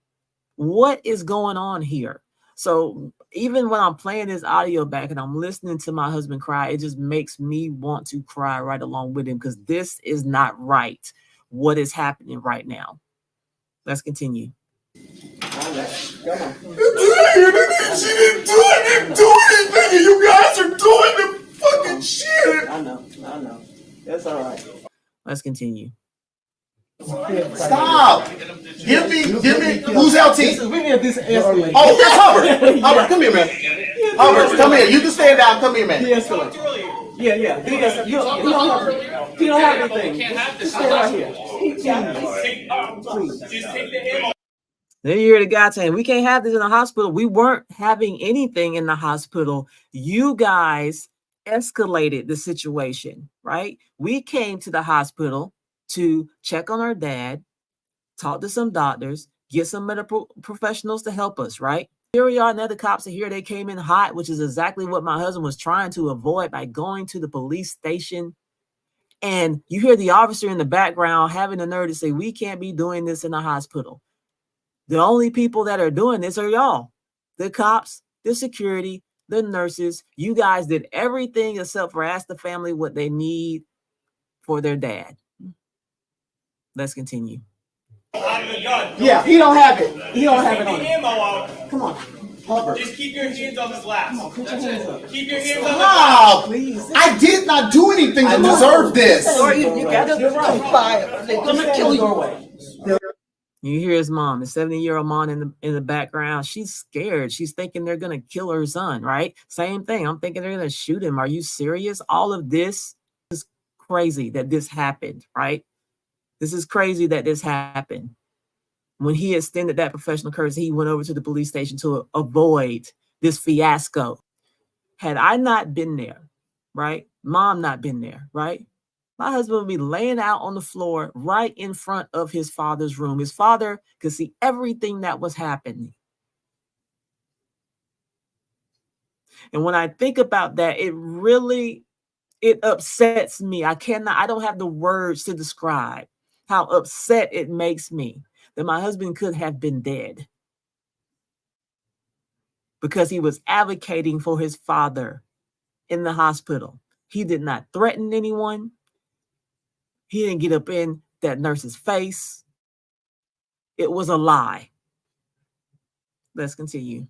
What is going on here? So even when I'm playing this audio back and I'm listening to my husband cry, it just makes me want to cry right along with him, because this is not right. What is happening right now? Let's continue. She didn't do anything, and you guys are doing the fucking shit. I know. That's all right. Let's continue. Stop! Give me, who's LT? We need this escalate. Oh, that's Hubbard. Hubbard, come here, man. Hubbard, come here. You can stand down. Come here, man. Yeah. You don't have anything. Just stay right here. Then you hear the guy saying, we can't have this in the hospital. We weren't having anything in the hospital. You guys escalated the situation, right? We came to the hospital to check on our dad, talk to some doctors, get some medical professionals to help us, right? Here we are, now the cops are here. They came in hot, which is exactly what my husband was trying to avoid by going to the police station. And you hear the officer in the background having the nerve to say, we can't be doing this in the hospital. The only people that are doing this are y'all, the cops, the security, the nurses. You guys did everything except for ask the family what they need for their dad. Let's continue. Yeah, he don't have it. He don't have it on him. Come on. Hubbard. Just keep your hands on his lap. Put your hands up. Keep your hands on his lap. Stop! Please. I did not do anything to deserve this. You gotta comply. They're gonna kill you. You hear his mom, the 70-year-old mom in the background. She's scared. She's thinking they're going to kill her son, right? Same thing. I'm thinking they're going to shoot him. Are you serious? All of this is crazy that this happened, right? This is crazy that this happened. When he extended that professional courtesy, he went over to the police station to avoid this fiasco. Had I not been there, right? Mom not been there, right? My husband would be laying out on the floor right in front of his father's room. His father could see everything that was happening. And when I think about that, it upsets me. I don't have the words to describe how upset it makes me that my husband could have been dead because he was advocating for his father in the hospital. He did not threaten anyone. He didn't get up in that nurse's face. It was a lie. Let's continue.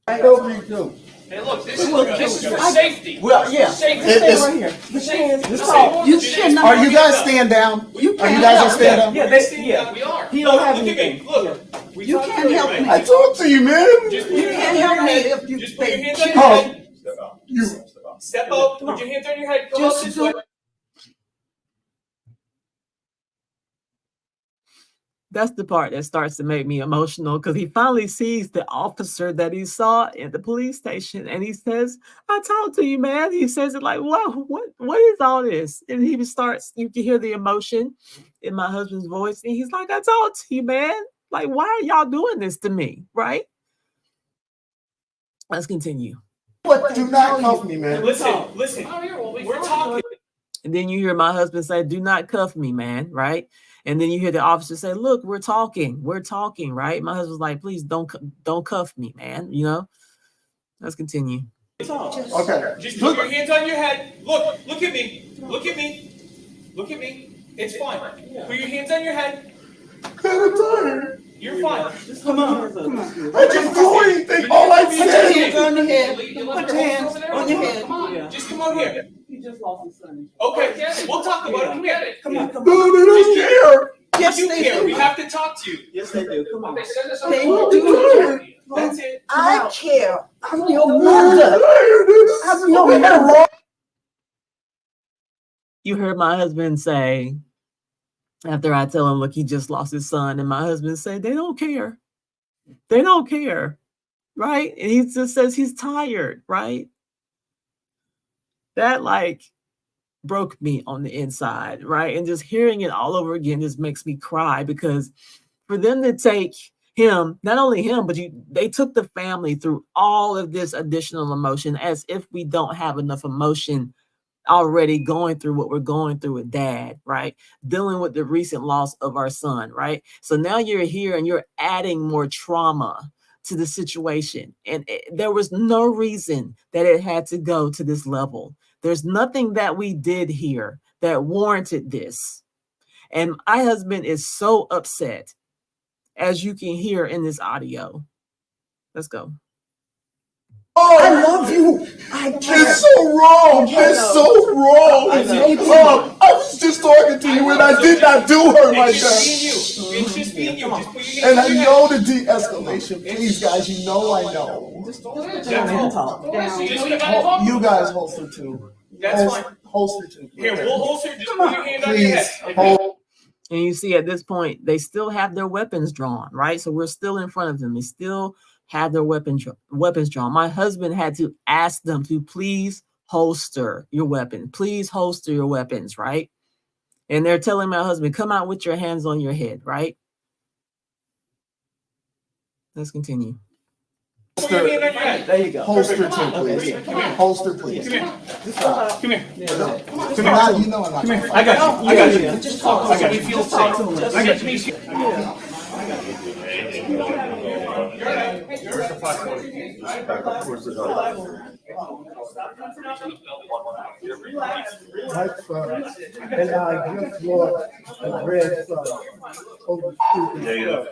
Hey, look, this is for safety. Well, yeah. Safety. Stay right here. Put your hands. Listen, You should not. Are you guys stand down? Are you guys gonna stand down? Yeah, We are. He don't have Look at anything. me. Look. We You talked can't earlier, help right? me. I talked to you, man. Just You can't help me if you Just put your hands say, on your Oh, head. you. Step up. Put your hands on your head. Come up Just this do way. it. That's the part that starts to make me emotional, because he finally sees the officer that he saw in the police station and he says, I talked to you, man. He says it like, wow, what is all this? And he starts, you can hear the emotion in my husband's voice. And he's like, I talked to you, man. Like, why are y'all doing this to me? Right? Let's continue. Do not cuff me, man. Listen. We're talking. And then you hear my husband say, do not cuff me, man. Right? And then you hear the officer say, look, we're talking, right? My husband's like, please don't cuff me, man. You know, let's continue. Okay. Just put your hands on your head. Look at me. Look at me. It's fine. Put your hands on your head. You're fine. Come on. I didn't do anything. All I put your said. hands on your head. Put your hands on your head. Come on. Just come over here. He just lost his son. Okay. We'll talk about it. Come here. Come on. No, they don't care. Yes, You they care. do. We have to talk to you. Yes, they do. Come on. They do. That's it. I care. I'm your mother. I'm your mother. You heard my husband say, After I tell him, look, he just lost his son, and my husband say, they don't care. They don't care, right? And he just says he's tired, right? That like broke me on the inside, right? And just hearing it all over again just makes me cry, because for them to take him, not only him, but they took the family through all of this additional emotion, as if we don't have enough emotion already going through what we're going through with dad, right? Dealing with the recent loss of our son, right? So now you're here and you're adding more trauma to the situation. And there was no reason that it had to go to this level. There's nothing that we did here that warranted this. And my husband is so upset, as you can hear in this audio. Let's go. Oh, I love you. I can't. It's so wrong. It's so wrong. I was just talking to you and I did not do her like It's that. just being you. It's just being you. Just put your And hands I on your know head. the de-escalation. Please, guys, you know I know. Just You guys holster too. That's fine. Holster too. Here, we'll holster. Just put your hand on your Please, head. hold. And you see at this point, they still have their weapons drawn, right? So we're still in front of them. They still have their weapons drawn. My husband had to ask them to please holster your weapon. Please holster your weapons, right? And they're telling my husband, come out with your hands on your head, right? Let's continue. Put your hand on your head. There you go. Holster too, please. Holster, please. Come here. So now you know I'm not. Come here. I got you. I got you. Just talk. I got you. Feel safe. I got you. My son, and I just lost a grandson over stupid.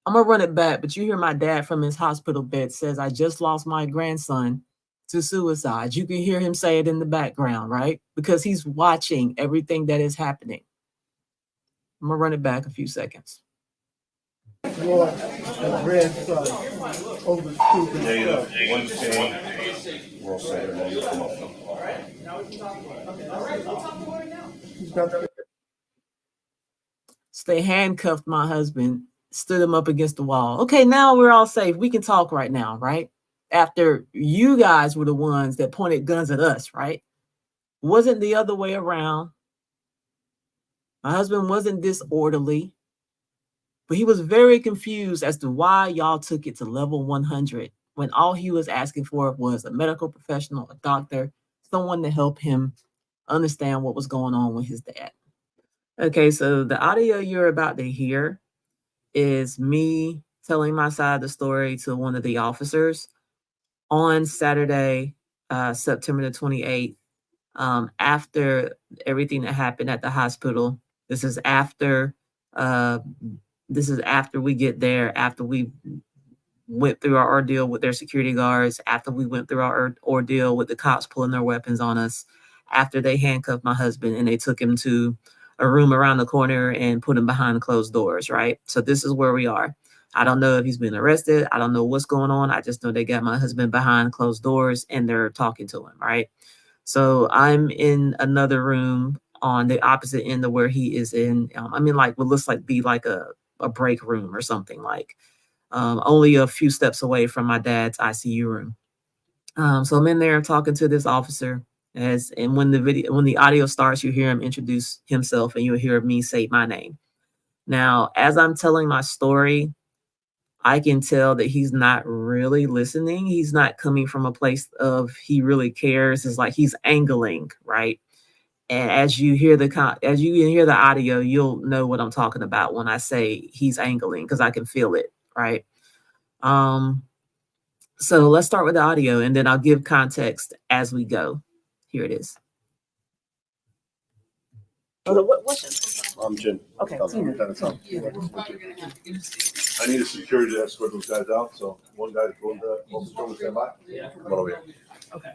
I'm gonna run it back, but you hear my dad from his hospital bed says, I just lost my grandson to suicide. You can hear him say it in the background, right? Because he's watching everything that is happening. I'm gonna run it back a few seconds. Lost a grandson over stupid. So they handcuffed my husband, stood him up against the wall. Okay, now we're all safe. We can talk right now, right? After you guys were the ones that pointed guns at us, right? Wasn't the other way around. My husband wasn't disorderly, but he was very confused as to why y'all took it to level 100 when all he was asking for was a medical professional, a doctor, someone to help him understand what was going on with his dad. Okay, so the audio you're about to hear is me telling my side of the story to one of the officers on Saturday, September the 28th, after everything that happened at the hospital. This is after we get there, after we went through our ordeal with their security guards, after we went through our ordeal with the cops pulling their weapons on us, after they handcuffed my husband and they took him to a room around the corner and put him behind closed doors, right? So this is where we are. I don't know if he's been arrested. I don't know what's going on. I just know they got my husband behind closed doors and they're talking to him, right? So I'm in another room on the opposite end of where he is in. Like what looks like be like a break room or something, like only a few steps away from my dad's ICU room. So I'm in there talking to this officer. And when the audio starts, you hear him introduce himself and you'll hear me say my name. Now, as I'm telling my story, I can tell that he's not really listening. He's not coming from a place of he really cares. It's like he's angling, right? And as you hear the audio, you'll know what I'm talking about when I say he's angling, because I can feel it, right? So let's start with the audio and then I'll give context as we go. Here it is. I'm Jim. Okay. I need a security to escort those guys out, so one guy go to the office stand by. Yeah. Come on over here. Okay.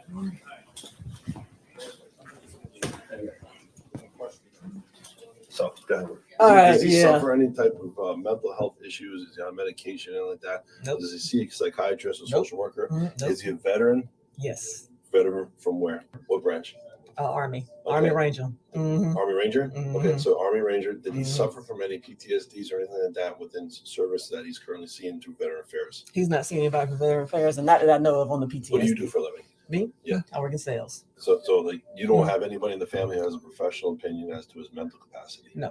So, go ahead. All right, Does he yeah. suffer any type of mental health issues? Is he on medication, anything like that? Nope. Does he see a psychiatrist or Nope. social worker? Nope. Is he a veteran? Yes. Veteran from where? What branch? Army Okay. Ranger. Mhm. Army Ranger? Okay, Mhm. so Army Ranger, did he Mhm. suffer from any PTSDs or anything like that within service that he's currently seeing through Veteran Affairs? He's not seeing anybody for Veteran Affairs, and not that I know of on the PTSD. What do you do for a living? Me? Yeah. I work in sales. So like you don't have anybody in the family who has a professional opinion as to his mental capacity? No.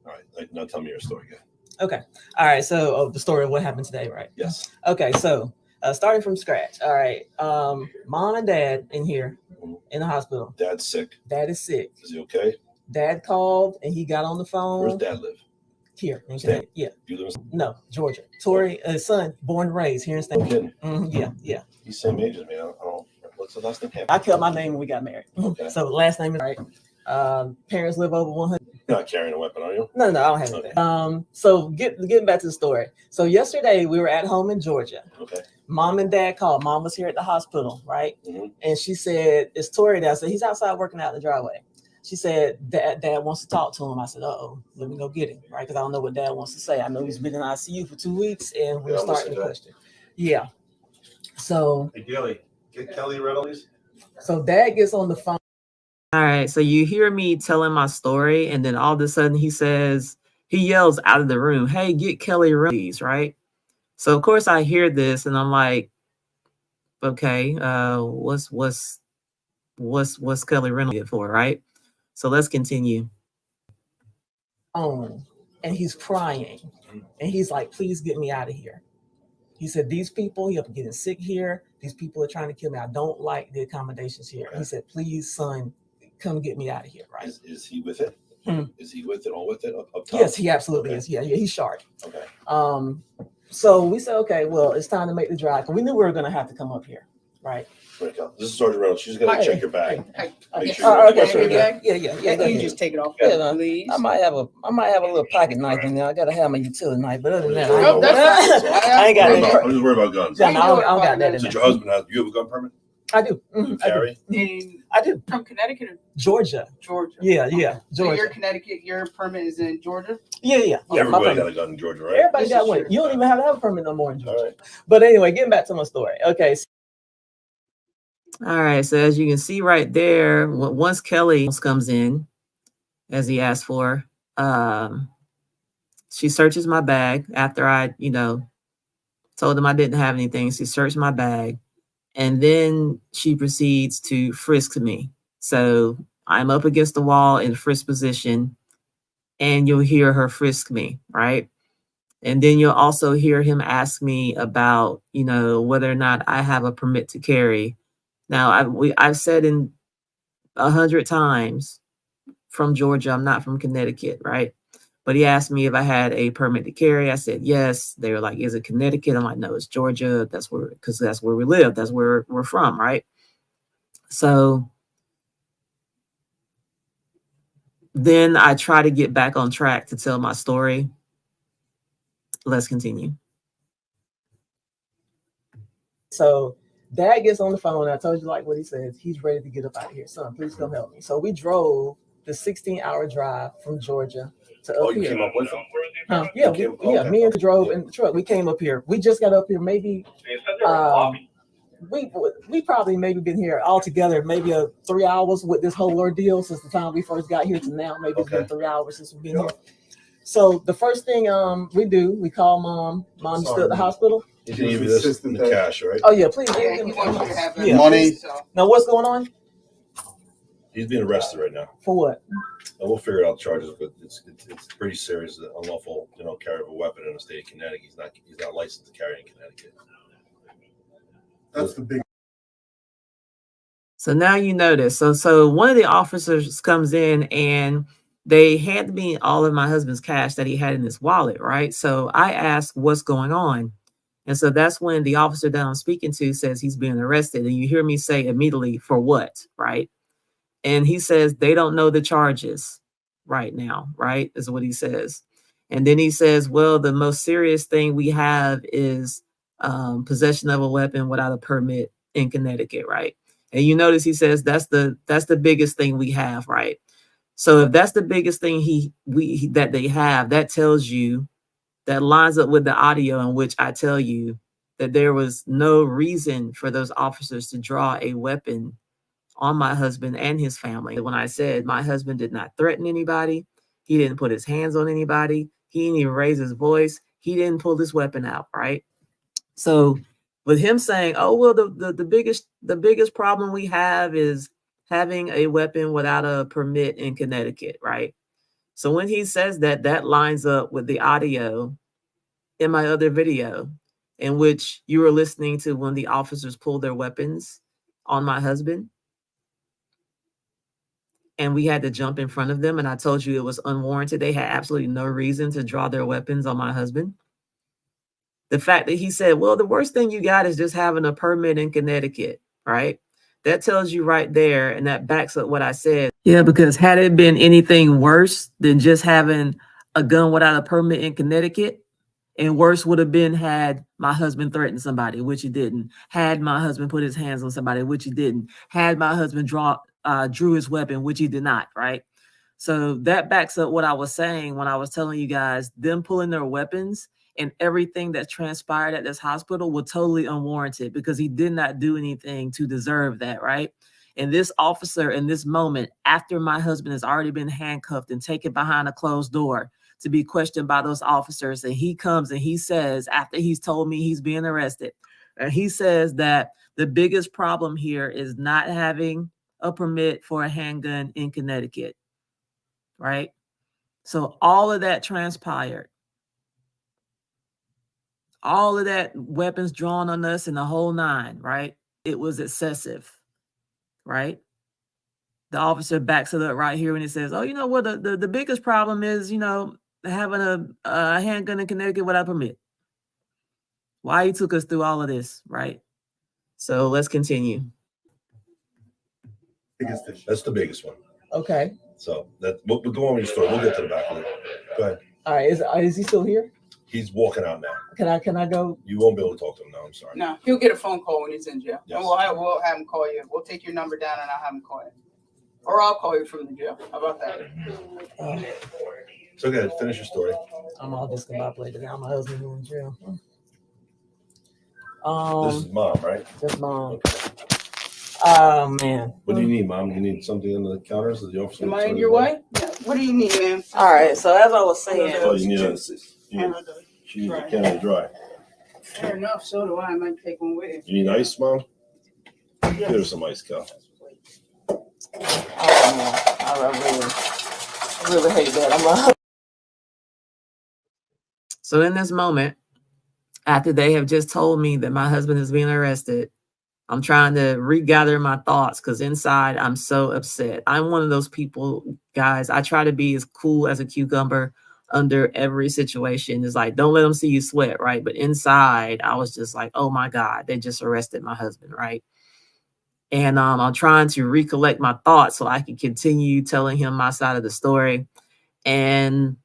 All right, like now tell me your story again. Okay. All right. So the story of what happened today, right? Yes. Okay. So starting from scratch. All right. Mom and dad in here in the hospital. Dad's sick. Dad is sick. Is he okay? Dad called and he got on the phone. Where's dad live? Here in Stan- Connecticut. Yeah. You live in No, Georgia. Tori, his son, born and raised here in No Stanford. kidding. Yeah, yeah. He's same age as me. I don't what's the last name? I kept my name when we got married. Okay. So last name is right. Parents live over 100. You're not carrying a weapon, are you? No, I don't have anything. So getting back to the story. So yesterday we were at home in Georgia. Okay. Mom and dad called. Mom was here at the hospital, right? Mhm. And she said, "It's Tori there." I said, "He's outside working out in the driveway." She said, Dad wants to talk to him. I said, "Uh-oh, let me go get him," right? Because I don't know what Dad wants to say. I know he's been in ICU for 2 weeks, and we're Yeah, I'm starting to listening to that. question. Yeah. So Hey Gilly, get Kelly red, please. Dad gets on the phone. All right. So you hear me telling my story, and then all of a sudden he yells out of the room, "Hey, get Kelly red, please," right? So of course I hear this, and I'm like, "Okay, what's Kelly Reynolds for, right?" So let's continue. And he's crying, and he's like, "Please get me out of here." He said, "These people, I'm getting sick here. These people are trying to kill me. I don't like the accommodations here." He said, "Please, son, come get me out of here," right? Is he with it? Is he with it? All with it up top? Yes, he absolutely Okay. is. Yeah, he's sharp. Okay. So we said, okay, well, it's time to make the drive. 'Cause we knew we were going to have to come up here, right? Right, Kel. This is Sergeant Reynolds. She's gonna Hi. check your bag. Hi. Make sure Oh, you okay. have your bag. Yeah. Can you just take it off, Yeah, no, please? I might have a little pocket knife in there. I gotta have my utility knife, but other than that, Oh, that's fine. I ain't got I'm that. just worried about guns. Yeah, no, I don't got that in Since there. your husband has, you have a gun permit? I do. You I do. carry? I do. From Connecticut or Georgia. Georgia? Yeah, So Georgia. you're Connecticut, your permit is in Georgia? Yeah. My Everybody permit. got a gun in Georgia, right? Everybody This got is one. true. You don't even have to have a permit no more in Georgia. All right. But anyway, getting back to my story. Okay. All right. So as you can see right there, once Kelly comes in, as he asked for, she searches my bag after I, told him I didn't have anything. She searched my bag, and then she proceeds to frisk me. So I'm up against the wall in frisk position, and you'll hear her frisk me, right? And then you'll also hear him ask me about, whether or not I have a permit to carry. Now, I've said in 100 times from Georgia, I'm not from Connecticut, right? But he asked me if I had a permit to carry. I said yes. They were like, "Is it Connecticut?" I'm like, "No, it's Georgia. Because that's where we live. That's where we're from, right?" So then I try to get back on track to tell my story. Let's continue. So Dad gets on the phone. I told you like what he says. He's ready to get up out of here. Son, please come help me. So we drove the 16-hour drive from Georgia to up Oh, you here. came up with him? Yeah, Okay. me and he drove in the truck. We came up here. We just got up here maybe we probably maybe been here all together maybe 3 hours with this whole ordeal since the time we first got here to now. Maybe it's been 3 hours since we've been here. So the first thing we call mom. Mom, you still at the hospital? He can give you this in the cash, right? Oh yeah, please. Yeah, he wants you to have Yeah. Money. So Now what's going on? He's being arrested right now. For what? And we'll figure out the charges, but it's pretty serious. The unlawful, carry of a weapon in the state of Connecticut. He's not licensed to carry in Connecticut. That's the big. So now you notice. So one of the officers comes in and they hand me all of my husband's cash that he had in his wallet, right? So I ask, "What's going on?" And so that's when the officer that I'm speaking to says he's being arrested. And you hear me say immediately, "For what?" Right? And he says they don't know the charges right now, right? Is what he says. And then he says, "Well, the most serious thing we have is possession of a weapon without a permit in Connecticut," right? And you notice he says that's the biggest thing we have, right? So if that's the biggest thing that they have, that tells you, that lines up with the audio in which I tell you that there was no reason for those officers to draw a weapon on my husband and his family. When I said my husband did not threaten anybody, he didn't put his hands on anybody, he didn't even raise his voice, he didn't pull this weapon out, right? So with him saying, oh, well, the biggest problem we have is having a weapon without a permit in Connecticut, right? So when he says that, that lines up with the audio in my other video in which you were listening to when the officers pulled their weapons on my husband. And we had to jump in front of them. And I told you it was unwarranted. They had absolutely no reason to draw their weapons on my husband. The fact that he said, well, the worst thing you got is just having a permit in Connecticut, right? That tells you right there, and that backs up what I said. Yeah, because had it been anything worse than just having a gun without a permit in Connecticut, and worse would have been had my husband threatened somebody, which he didn't. Had my husband put his hands on somebody, which he didn't. Had my husband drew his weapon, which he did not, right? So that backs up what I was saying when I was telling you guys, them pulling their weapons and everything that transpired at this hospital was totally unwarranted because he did not do anything to deserve that, right? And this officer in this moment, after my husband has already been handcuffed and taken behind a closed door to be questioned by those officers, and he comes and he says, after he's told me he's being arrested, and he says that the biggest problem here is not having a permit for a handgun in Connecticut, right? So all of that transpired. All of that weapons drawn on us and the whole nine, right? It was excessive, right? The officer backs it up right here when he says, oh, you know what, the biggest problem is, you know, having a handgun in Connecticut without permit. Why he took us through all of this, right? So let's continue. That's the biggest one. Okay. So that we'll go on with your story. We'll get to the back of it. Go ahead. All right. Is he still here? He's walking out now. Can I go? You won't be able to talk to him now. I'm sorry. No, he'll get a phone call when he's in jail. Yes. And we'll have him call you. We'll take your number down and I'll have him call you. Or I'll call you from the jail. How about that? So go ahead, finish your story. I'm all discombobulated now. My husband in jail. This is mom, right? Just mom. Oh man. What do you need, mom? You need something under the counters? Is the officer? Am I in your way? Yeah. What do you need, ma'am? All right. So as I was saying, Oh, you need she needs a Canada Dry. Fair enough. So do I. I might take one with you. You need ice, mom? Give her some ice, Cal. oh man, I really hate that. So in this moment, after they have just told me that my husband is being arrested, I'm trying to regather my thoughts because inside I'm so upset. I'm one of those people, guys. I try to be as cool as a cucumber under every situation. It's like, don't let them see you sweat, right? But inside, I was just like, oh my God, they just arrested my husband, right? And I'm trying to recollect my thoughts so I can continue telling him my side of the story. And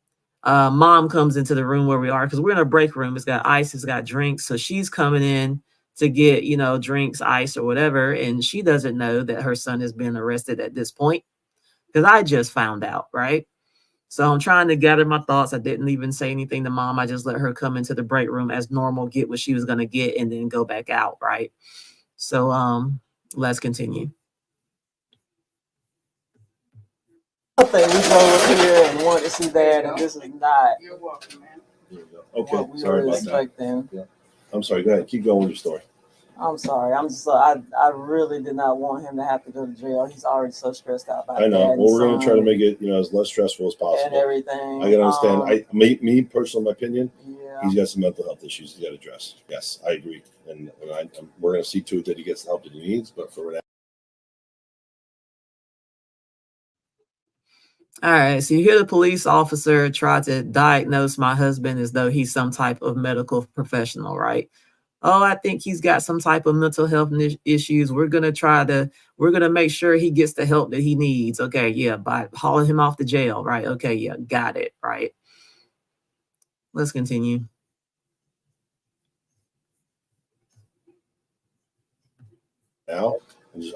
mom comes into the room where we are because we're in a break room. It's got ice, it's got drinks. So she's coming in to get, you know, drinks, ice or whatever. And she doesn't know that her son has been arrested at this point because I just found out, right? So I'm trying to gather my thoughts. I didn't even say anything to mom. I just let her come into the break room as normal, get what she was going to get, and then go back out, right? So let's continue. I think we drove up here and wanted to see that, and this is not You're welcome, man. Okay, what we sorry were about that. expecting. I'm sorry. Go ahead. Keep going with your story. I'm sorry. I really did not want him to have to go to jail. He's already so stressed out by I know. that Well, we're going to try to and make it, as less stressful as and possible. everything. I can understand. Me personally, my opinion, Yeah. he's got some mental health issues he's got to address. Yes, I agree. And we're going to see to it that he gets the help that he needs. But for now. All right. So you hear the police officer try to diagnose my husband as though he's some type of medical professional, right? Oh, I think he's got some type of mental health issues. We're going to make sure he gets the help that he needs. Okay. Yeah. By hauling him off to jail. Right. Okay. Yeah. Got it. Right. Let's continue. Now,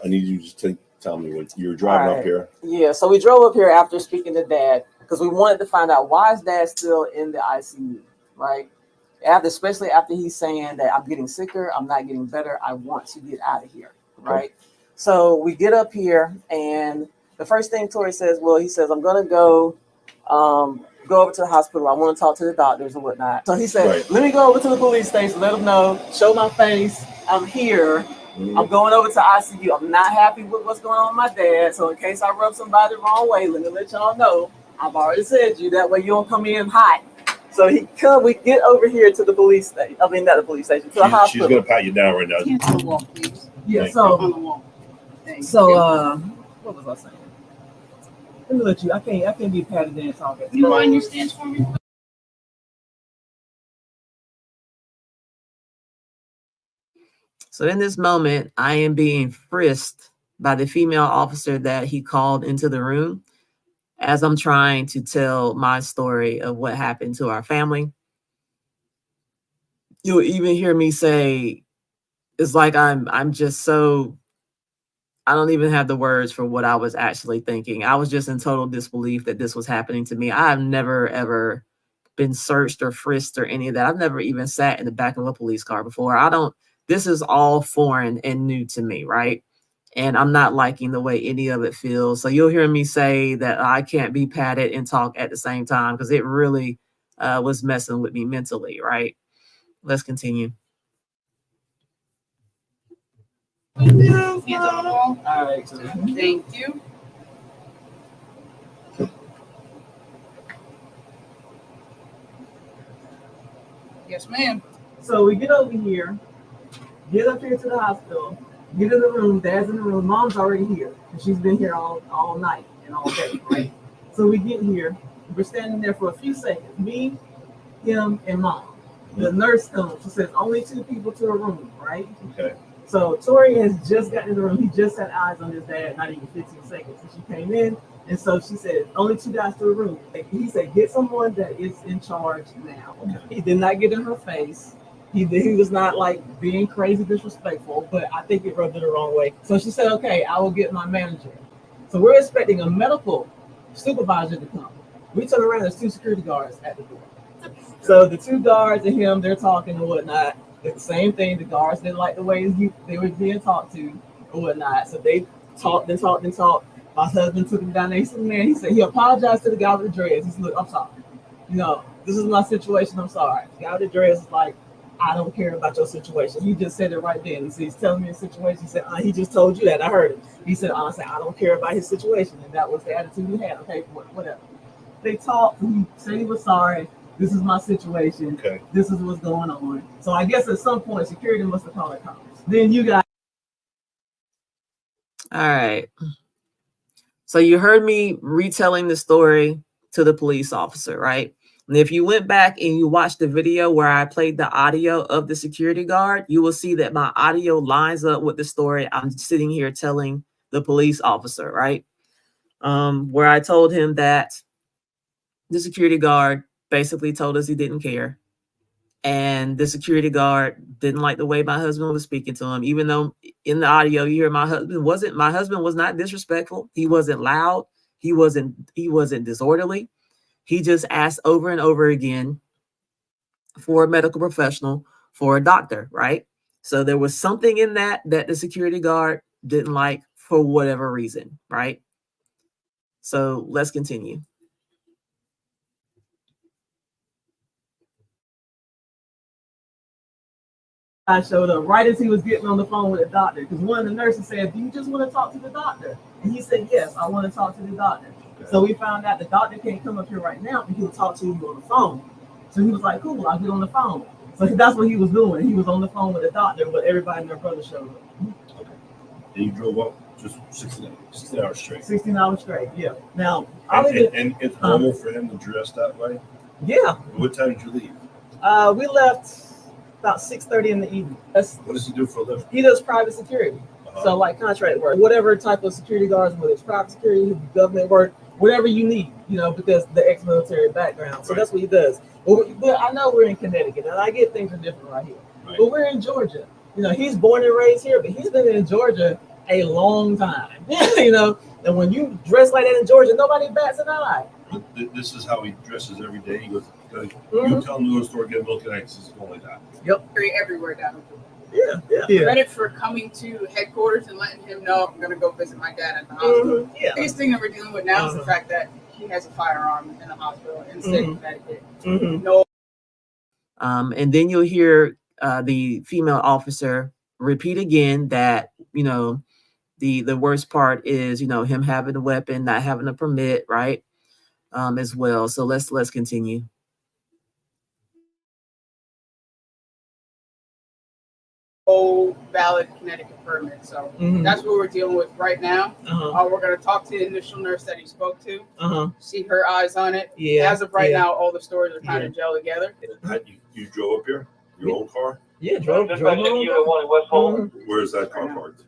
I need you to tell me what you're driving up here. Yeah. So we drove up here after speaking to dad because we wanted to find out why is dad still in the ICU, right? Especially after he's saying that I'm getting sicker, I'm not getting better, I want to get out of here, right? So we get up here, and the first thing Tori says, well, he says, I'm gonna go over to the hospital. I want to talk to the doctors and whatnot. So he said, Right. let me go over to the police station, let them know, show my face. I'm here. I'm going over to ICU. I'm not happy with what's going on with my dad. So in case I rub somebody the wrong way, let me let y'all know. I've already said you that way you don't come in hot. So we get over here to the police station. I mean, not the police station, to the She's hospital. gonna pat you down right now. Hands on the wall, please. Yeah, Thank so On the wall. Thank you. so what was I saying? Let me let you. I can't be patted down talking. You mind your stance for me? So in this moment, I am being frisked by the female officer that he called into the room as I'm trying to tell my story of what happened to our family. You'll even hear me say, it's like I'm just so, I don't even have the words for what I was actually thinking. I was just in total disbelief that this was happening to me. I have never, ever been searched or frisked or any of that. I've never even sat in the back of a police car before. This is all foreign and new to me, right? And I'm not liking the way any of it feels. So you'll hear me say that I can't be patted and talk at the same time because it really was messing with me mentally, right? Let's continue. Hands on the wall. All right. Thank you. Yes, ma'am. So we get over here, get up here to the hospital, get in the room. Dad's in the room. Mom's already here. And she's been here all night and all day, right? So we get here. We're standing there for a few seconds. Me, him, and Mom. The nurse comes. She says, only 2 people to a room, right? Okay. So Tori has just gotten in the room. He just had eyes on his dad, not even 15 seconds. And she came in. And so she said, only 2 guys to a room. He said, get someone that is in charge now. Okay. He did not get in her face. He was not like being crazy disrespectful, but I think it rubbed her the wrong way. So she said, okay, I will get my manager. So we're expecting a medical supervisor to come. We turn around, there's 2 security guards at the door. So the 2 guards and him, they're talking and whatnot. It's the same thing. The guards didn't like the way they were being talked to or whatnot. So they talked and talked and talked. My husband took him down there. He said, man, he said, he apologized to the guy with the dreads. He said, look, I'm sorry. This is my situation. I'm sorry. The guy with the dreads is like, I don't care about your situation. He just said it right then. He said, he's telling me a situation. He said, he just told you that. I heard it. He said, honestly, I don't care about his situation. And that was the attitude he had. Okay, whatever. They talked. He said he was sorry. This is my situation. Okay. This is what's going on. So I guess at some point, security must have called it cops. Then you got. All right. So you heard me retelling the story to the police officer, right? And if you went back and you watched the video where I played the audio of the security guard, you will see that my audio lines up with the story I'm sitting here telling the police officer, right? Where I told him that the security guard basically told us he didn't care. And the security guard didn't like the way my husband was speaking to him, even though in the audio you hear my husband was not disrespectful. He wasn't loud. He wasn't disorderly. He just asked over and over again for a medical professional, for a doctor, right? So there was something in that the security guard didn't like for whatever reason, right? So let's continue. I showed up right as he was getting on the phone with the doctor, because one of the nurses said, do you just want to talk to the doctor? And he said, yes, I want to talk to the doctor. Okay. So we found out the doctor can't come up here right now, but he'll talk to you on the phone. So he was like, cool, I'll get on the phone. So that's what he was doing. He was on the phone with the doctor, but everybody and their brother showed up. Okay. And you drove up just 16 hours straight. 16 hours straight, yeah. Now, and it's normal for him to dress that way? Yeah. What time did you leave? We left about 6:30 in the evening. What does he do for a living? He does private security. So like contract work, whatever type of security guards, whether it's private security, government work, whatever you need, because the ex-military background. So that's what he does. But I know we're in Connecticut, and I get things are different right here. Right. But we're in Georgia. He's born and raised here, but he's been in Georgia a long time. And when you dress like that in Georgia, nobody bats an eye. This is how he dresses every day. He goes, you tell him to go to the store, get milk, and eggs. It's going like that. Yep. Everywhere down. Yeah. credit for coming to headquarters and letting him know I'm gonna go visit my dad at the hospital. Yeah. The biggest thing that we're dealing with now is the fact that he has a firearm in the hospital in the state of Connecticut. No. And then you'll hear the female officer repeat again that, you know, the worst part is, you know, him having a weapon, not having a permit, right? As well. So let's continue. Valid Connecticut permit. So that's what we're dealing with right now. We're going to talk to the initial nurse that he spoke to, see her eyes on it. Yeah. As of right now, all the stories are kind of gel together. You drove up here? Your own car? Yeah, drove on. Where's that car parked?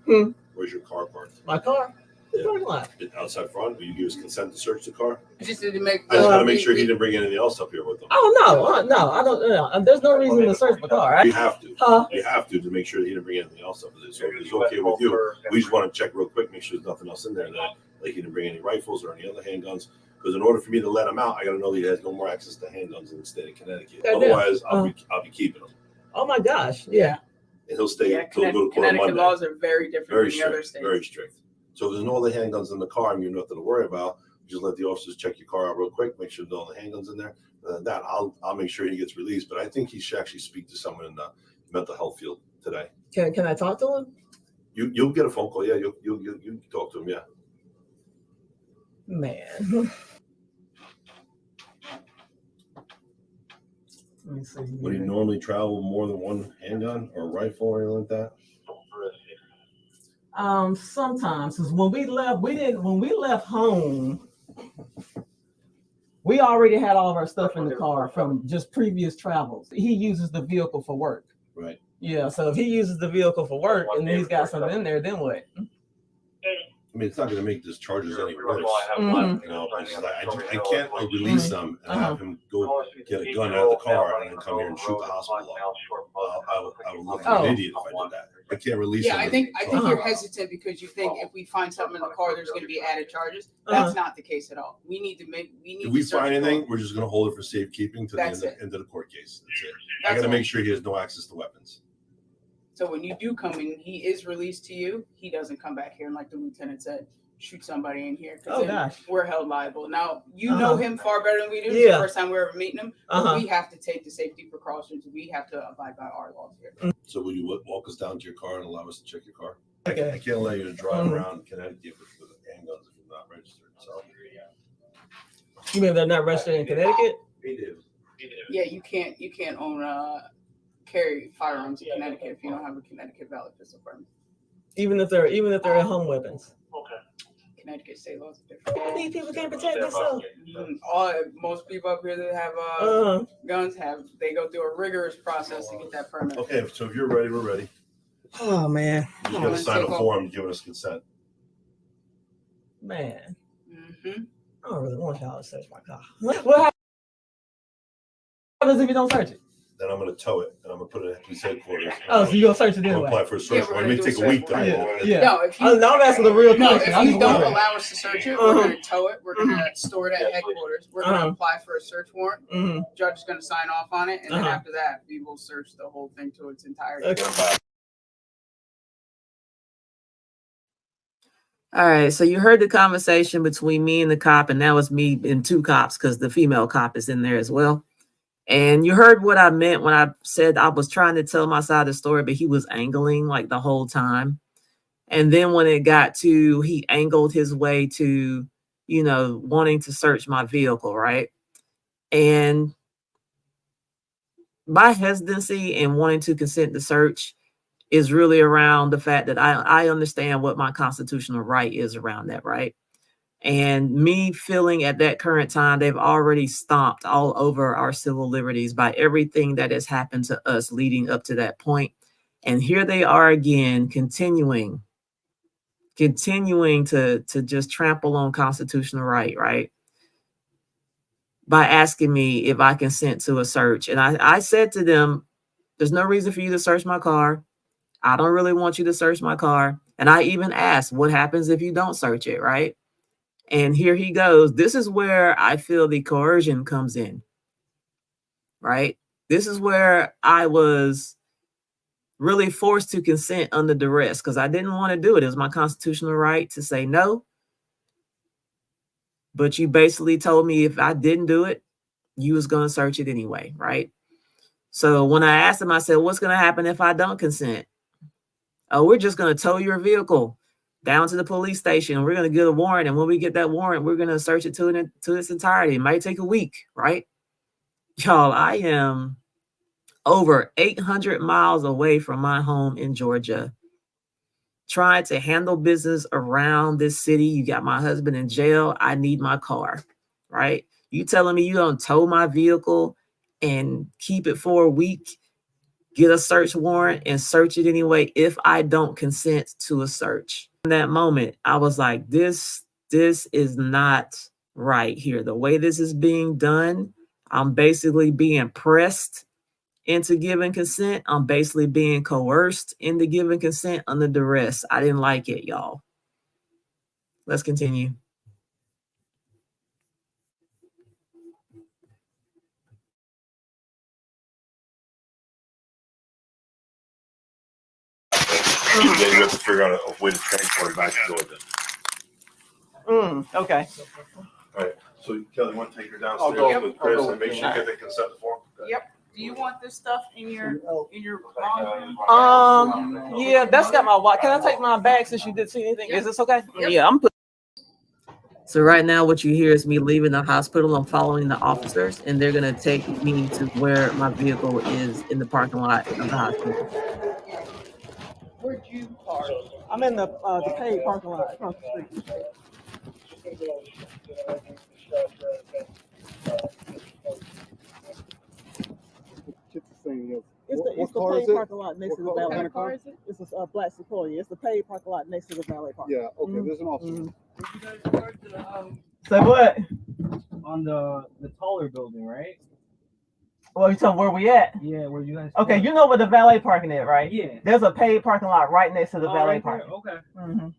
Where's your car parked? My car. The parking lot. Outside front? Will you give us consent to search the car? Just to make. I just gotta make sure he didn't bring anything else up here with him. Oh no, I don't. There's no reason to search my car. Right? You have to. Huh? You have to make sure that he didn't bring anything else up with it. So if it's okay with you, we just want to check real quick, make sure there's nothing else in there that like he didn't bring any rifles or any other handguns. Because in order for me to let him out, I got to know that he has no more access to handguns in the state of Connecticut. Otherwise, I'll be keeping him. Oh my gosh. Yeah. And he'll stay until we go to court on Connecticut Monday. laws are very different Very than the other strict. states. Very strict. So if there's no other handguns in the car and you have nothing to worry about, just let the officers check your car out real quick, make sure there's no other handguns in there. That I'll make sure he gets released. But I think he should actually speak to someone in the mental health field today. Can I talk to him? You'll get a phone call. Yeah, you talk to him. Yeah. Man. Let me see. Would he normally travel more than one handgun or rifle or anything like that? Sometimes, because when we left home, we already had all of our stuff in the car from just previous travels. He uses the vehicle for work. Right. Yeah. So if he uses the vehicle for work and he's got something in there, then what? I mean, it's not going to make this charges any worse. Mhm. You know, I can't release them and have him go get a gun out of the car and then come here and shoot the hospital up. I would look like an idiot if I did that. I can't release Yeah, him. I think you're hesitant because you think if we find something in the car, there's going to be added charges. That's not the case at all. We need If we find anything, we're just going to hold it for safekeeping to the end of the court case. That's it. I got to make sure he has no access to weapons. So when you do come in, he is released to you. He doesn't come back here and, like the lieutenant said, shoot somebody in here. Oh gosh, we're held liable. Now you know him far better than we do. It's Yeah. the first time we're ever meeting him. We have to take the safety precautions. We have to abide by our laws here. So will you walk us down to your car and allow us to check your car? Okay. I can't allow you to drive around Connecticut with handguns if you're not registered. So you mean they're not registered in Connecticut? Yeah, you can't own carry firearms in Connecticut if you don't have a Connecticut valid pistol permit. Even if they're at home weapons. Connecticut state laws are different. These people can't protect themselves. Most people up here that have guns they go through a rigorous process to get that permit. okay, so if you're ready, we're ready. Oh man, You just got to sign a form giving us consent. man. Mm-hmm. I don't really want y'all to search my car. What happens if you don't search it? Then I'm going to tow it and I'm going to put it at police headquarters. Oh, so you gonna search it I'm going to anyway? apply for a search we're warrant. It may gonna take do a a week. search warrant. Yeah. No, if you I'm asking the real No, question. if I'm you just don't wondering. allow us to search it, we're going to tow it. We're going to store it at headquarters. We're going to apply for a search warrant. Judge is going to sign off on it, and then after that, we will search the whole thing to its entirety. Okay. All right, so you heard the conversation between me and the cop, and now it's me and two cops because the female cop is in there as well. And you heard what I meant when I said I was trying to tell my side of the story, but he was angling like the whole time. And then when it got to, he angled his way to, you know, wanting to search my vehicle, right? And my hesitancy in wanting to consent to search is really around the fact that I understand what my constitutional right is around that, right? And me feeling at that current time, they've already stomped all over our civil liberties by everything that has happened to us leading up to that point. And here they are again, continuing to just trample on constitutional right? By asking me if I consent to a search. And I said to them, there's no reason for you to search my car. I don't really want you to search my car. And I even asked, what happens if you don't search it, right? And here he goes. This is where I feel the coercion comes in, right? This is where I was really forced to consent under duress because I didn't want to do it. It was my constitutional right to say no. But you basically told me if I didn't do it, you was going to search it anyway, right? So when I asked him, I said, what's going to happen if I don't consent? Oh, we're just going to tow your vehicle down to the police station. We're going to get a warrant. And when we get that warrant, we're going to search it to its entirety. It might take a week, right? Y'all, I am over 800 miles away from my home in Georgia, trying to handle business around this city. You got my husband in jail. I need my car, right? You telling me you don't tow my vehicle and keep it for a week, get a search warrant and search it anyway if I don't consent to a search. In that moment, I was like, this is not right here. The way this is being done, I'm basically being pressed into giving consent. I'm basically being coerced into giving consent under duress. I didn't like it, y'all. Let's continue. Then you have to figure out a way to transport it back to Georgia. Okay. All right, so Kelly, want to take her I'll downstairs go. with Chris I'll go. and make sure you get the consent form? Yep. Do you want this stuff in your Yeah, that's got my watch. Can I take my bag since you didn't see anything? Is this okay? Yep. Yeah, I'm. So right now, what you hear is me leaving the hospital. I'm following the officers, and they're gonna take me to where my vehicle is in the parking lot of the hospital. Where'd you park? I'm in the paid parking lot across the street. It's the paid parking lot next to the valet. What kind of car is it? It's a black Sequoia. It's the paid parking lot next to the valet parking. Yeah, okay, there's an officer. So what? On the taller building, right? Well, you tell where we at? Yeah, where you guys. Okay, you know where the valet parking is, right? Yeah. There's a paid parking lot right next to the valet Right there, parking. okay. Mhm.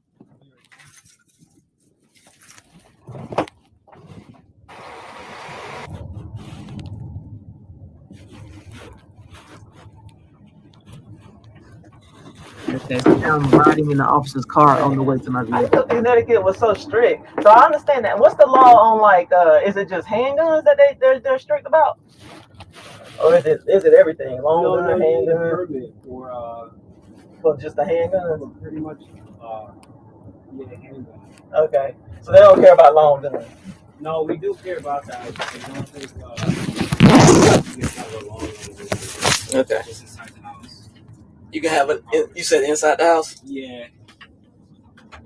Okay, so now I'm riding in the officer's car on the way to my vehicle. I didn't know Connecticut was so strict. So I understand that. What's the law on like? Is it just handguns that they're strict about, or is it everything? Long gun, handgun, Permit for just the handgun? pretty much, yeah, handgun. Okay, so they don't care about long guns. No, we do care about that. I don't think, you get kind of a long one. Okay. Just inside the house. You can have it. You said inside the house. Yeah.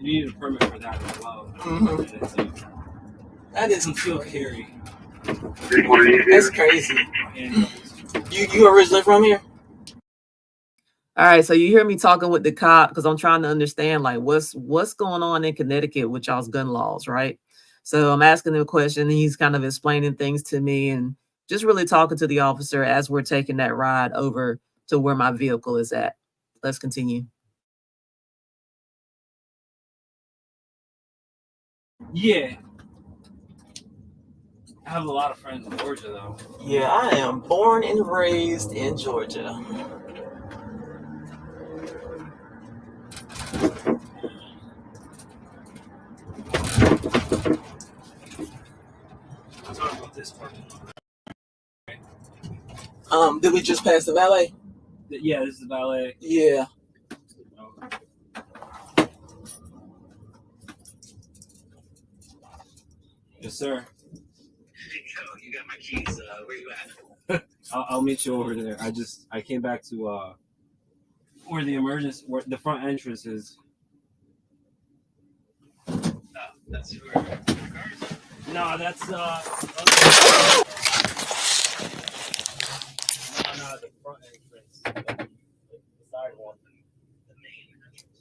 You need a permit for that as well. Mhm. That is Concealed carry. that's crazy. And You originally from here? All right, so you hear me talking with the cop because I'm trying to understand like what's going on in Connecticut with y'all's gun laws, right? So I'm asking him a question, and he's kind of explaining things to me and just really talking to the officer as we're taking that ride over to where my vehicle is at. Let's continue. yeah. I have a lot of friends in Georgia though. Yeah, I am born and raised in Georgia. I'm talking about this part. Did we just pass the valet? Yeah, this is the valet. Yeah. Yes, sir. You got my keys. Where you at? I'll meet you over there. I came back to where the front entrance is. That's where the cars are. No, that's no, the front entrance. The side one.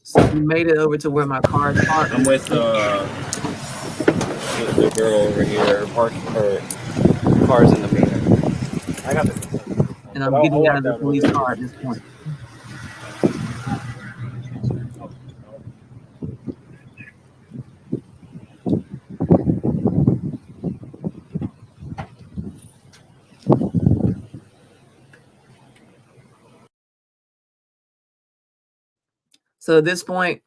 So we made it over to where my car is parked. I'm with the girl over here. Her car's in the main. I got the. And I'm getting out of the police car at this point. So at this point,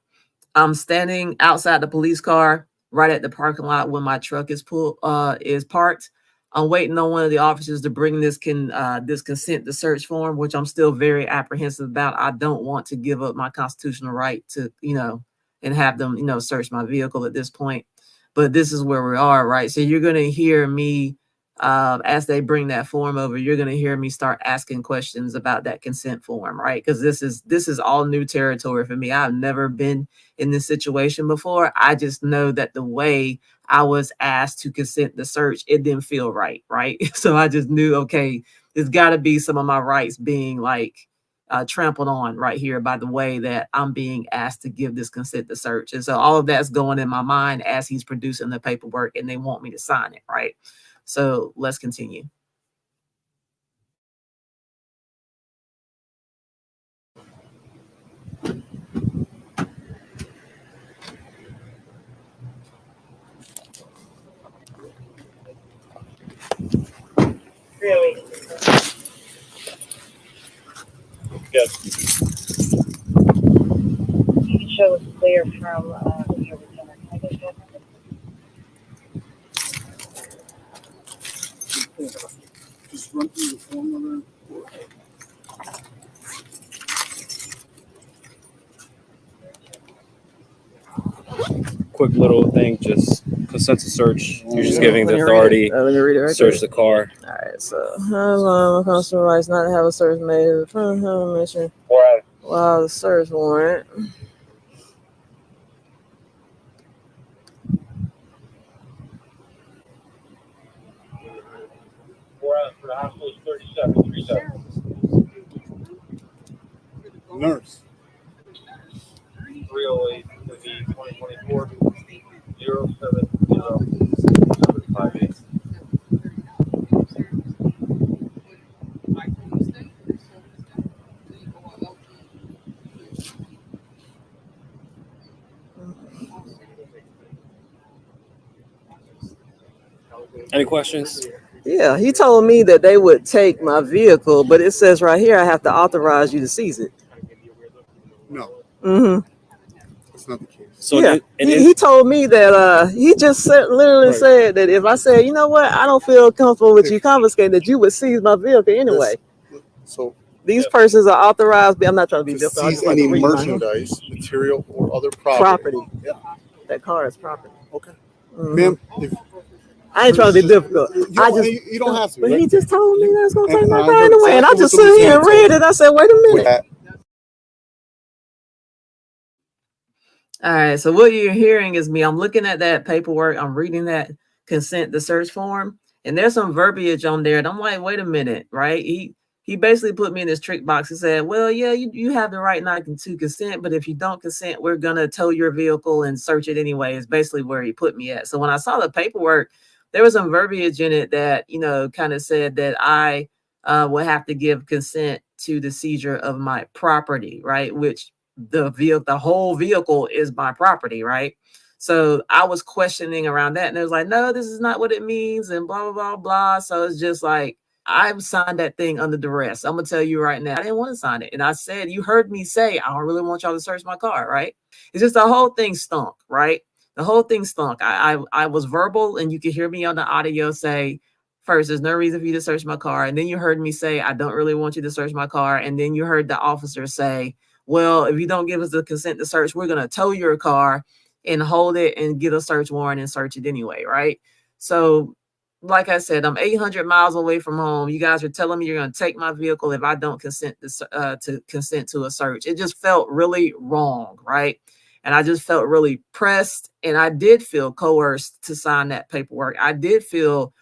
I'm standing outside the police car right at the parking lot when my truck is parked. I'm waiting on one of the officers to bring this consent to search form, which I'm still very apprehensive about. I don't want to give up my constitutional right to, and have them, search my vehicle at this point. But this is where we are, right? So you're going to hear me, as they bring that form over, you're going to hear me start asking questions about that consent form, right? Because this is all new territory for me. I've never been in this situation before. I just know that the way I was asked to consent the search, it didn't feel right, right? So I just knew, okay, there's got to be some of my rights being trampled on right here by the way that I'm being asked to give this consent to search. And so all of that's going in my mind as he's producing the paperwork and they want me to sign it, right? So let's continue. Really? Yes. You can show us clear from the overtime. I guess that's Just run through the form of it. Quick little thing, just consent to search. You're just giving the authority Let me read it right search the car. All right, so my constitutional rights not to have a search made in front of the mission while the search warrant. For the hospital is 37. Nurse. 308 to the 2024 07058. Any questions? Yeah, he told me that they would take my vehicle, but it says right here I have to authorize you to seize it. No, Mm-hmm. that's not the case. So Yeah, he told me that he just literally Right. said that if I said, you know what, I don't feel comfortable with you confiscating, that you would seize my vehicle anyway. So These persons are authorized. I'm not trying to be to difficult. I seize just like any to read my merchandise, material, or other property. property. Yeah. That car is property. Okay. Mhm. Ma'am, if I ain't trying to be difficult. you don't have to. But right? he just told me that's gonna And take my I car know anyway, and I exactly just what the sit here and lieutenant read it. I said, wait a With minute. that, All right, so what you're hearing is me. I'm looking at that paperwork. I'm reading that consent to search form, and there's some verbiage on there. And I'm like, wait a minute, right? He basically put me in this trick box. He said, well, yeah, you have the right not to consent, but if you don't consent, we're gonna tow your vehicle and search it anyway. Is basically where he put me at. So when I saw the paperwork, there was some verbiage in it that kind of said that I would have to give consent to the seizure of my property, right? Which the whole vehicle is my property, right? So I was questioning around that, and it was like, no, this is not what it means, and blah blah blah blah. So it's just like I've signed that thing under duress. I'm gonna tell you right now, I didn't want to sign it, and I said, you heard me say, I don't really want y'all to search my car, right? It's just the whole thing stunk, right? The whole thing stunk. I was verbal, and you could hear me on the audio say, first, there's no reason for you to search my car, and then you heard me say, I don't really want you to search my car, and then you heard the officer say, well, if you don't give us the consent to search, we're going to tow your car and hold it and get a search warrant and search it anyway, right? So, like I said, I'm 800 miles away from home. You guys are telling me you're going to take my vehicle if I don't consent to consent to a search. It just felt really wrong, right? And I just felt really pressed, and I did feel coerced to sign that paperwork. I did feel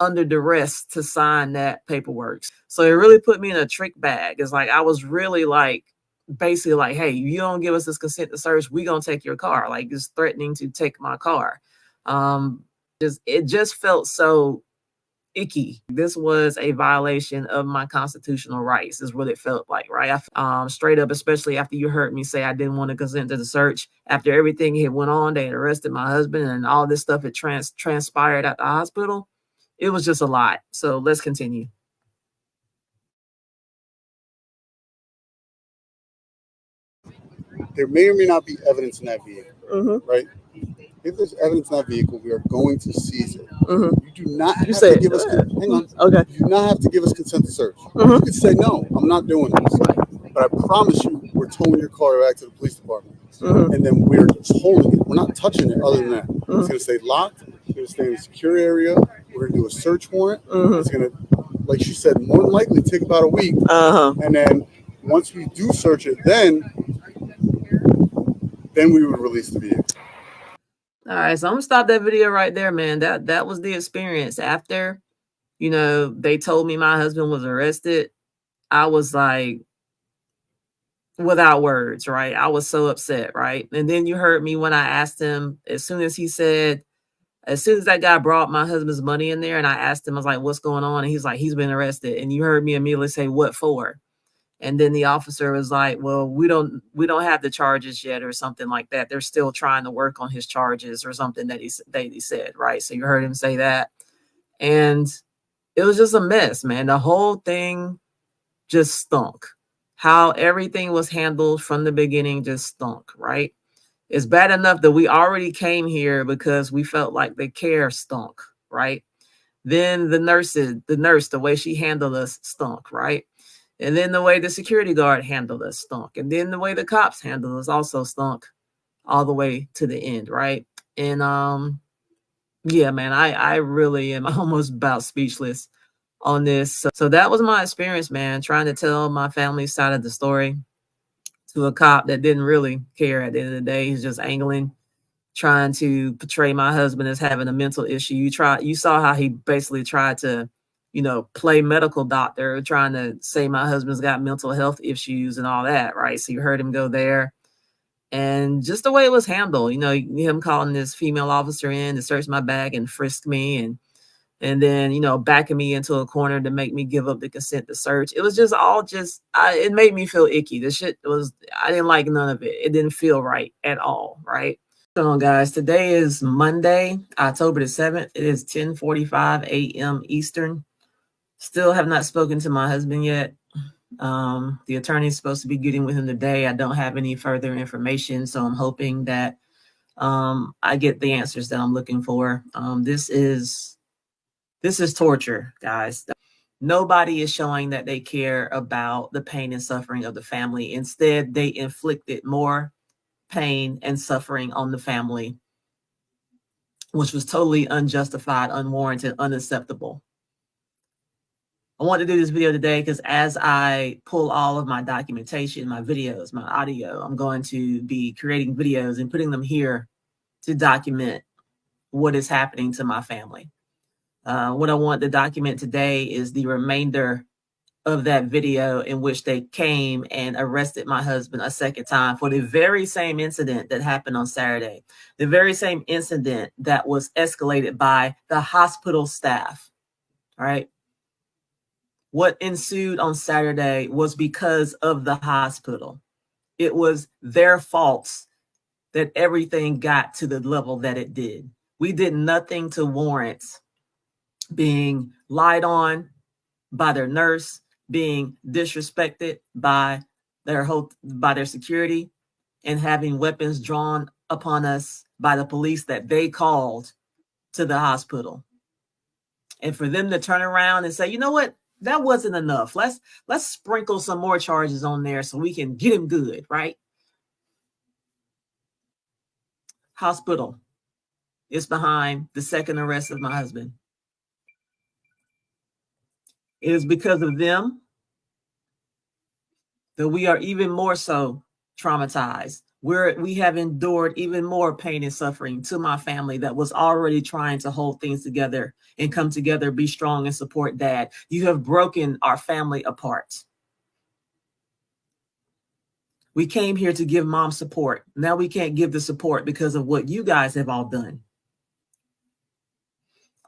under duress to sign that paperwork. So it really put me in a trick bag. It's like I was really basically like, hey, you don't give us this consent to search, we gonna take your car, like just threatening to take my car. It just felt so icky. This was a violation of my constitutional rights, is what it felt like, right? Straight up, especially after you heard me say I didn't want to consent to the search. After everything had went on, they had arrested my husband and all this stuff had transpired at the hospital. It was just a lot. So let's continue. there may or may not be evidence in that vehicle, right? If there's evidence in that vehicle, we are going to seize it. You do not have to give us. Hang on. Okay. You do not have to give us consent to search. You could say no. I'm not doing this. But I promise you, we're towing your car back to the police department, and then we're just holding it. We're not touching it. Other than that, it's going to stay locked. It's going to stay in a secure area. We're going to do a search warrant. It's going to, like she said, more than likely take about a week. And then once we do search it, then we would release the vehicle. All right, so I'm gonna stop that video right there, man. That was the experience. After, you know, they told me my husband was arrested, I was like without words, right? I was so upset, right? And then you heard me when I asked him, as soon as that guy brought my husband's money in there, and I asked him, I was like, what's going on? And he's like, he's been arrested. And you heard me immediately say, what for? And then the officer was like, well, we don't have the charges yet, or something like that. They're still trying to work on his charges, or something that he said, right? So you heard him say that. And it was just a mess, man. The whole thing just stunk. How everything was handled from the beginning just stunk, right? It's bad enough that we already came here because we felt like the care stunk, right? Then the nurse, the way she handled us stunk, right? And then the way the security guard handled us stunk. And then the way the cops handled us also stunk all the way to the end, right? And yeah, man, I really am almost about speechless on this. So that was my experience, man, trying to tell my family's side of the story to a cop that didn't really care at the end of the day. He's just angling, trying to portray my husband as having a mental issue. You saw how he basically tried to, you know, play medical doctor, trying to say my husband's got mental health issues and all that, right? So you heard him go there. And just the way it was handled, you know, him calling this female officer in to search my bag and frisk me, and then, you know, backing me into a corner to make me give up the consent to search. It was just all it made me feel icky. I didn't like none of it. It didn't feel right at all, right? So guys, today is Monday, October the 7th. It is 10:45 a.m. Eastern. Still have not spoken to my husband yet. The attorney is supposed to be getting with him today. I don't have any further information, so I'm hoping that I get the answers that I'm looking for. This is torture, guys. Nobody is showing that they care about the pain and suffering of the family. Instead, they inflicted more pain and suffering on the family, which was totally unjustified, unwarranted, unacceptable. I want to do this video today because as I pull all of my documentation, my videos, my audio, I'm going to be creating videos and putting them here to document what is happening to my family. What I want to document today is the remainder of that video in which they came and arrested my husband a second time for the very same incident that happened on Saturday, the very same incident that was escalated by the hospital staff, all right? What ensued on Saturday was because of the hospital. It was their faults that everything got to the level that it did. We did nothing to warrant being lied on by their nurse, being disrespected by their security, and having weapons drawn upon us by the police that they called to the hospital. And for them to turn around and say, you know what? That wasn't enough. Let's sprinkle some more charges on there so we can get him good, right? Hospital is behind the second arrest of my husband. It is because of them that we are even more so traumatized. We have endured even more pain and suffering to my family that was already trying to hold things together and come together, be strong, and support Dad. You have broken our family apart. We came here to give Mom support. Now we can't give the support because of what you guys have all done.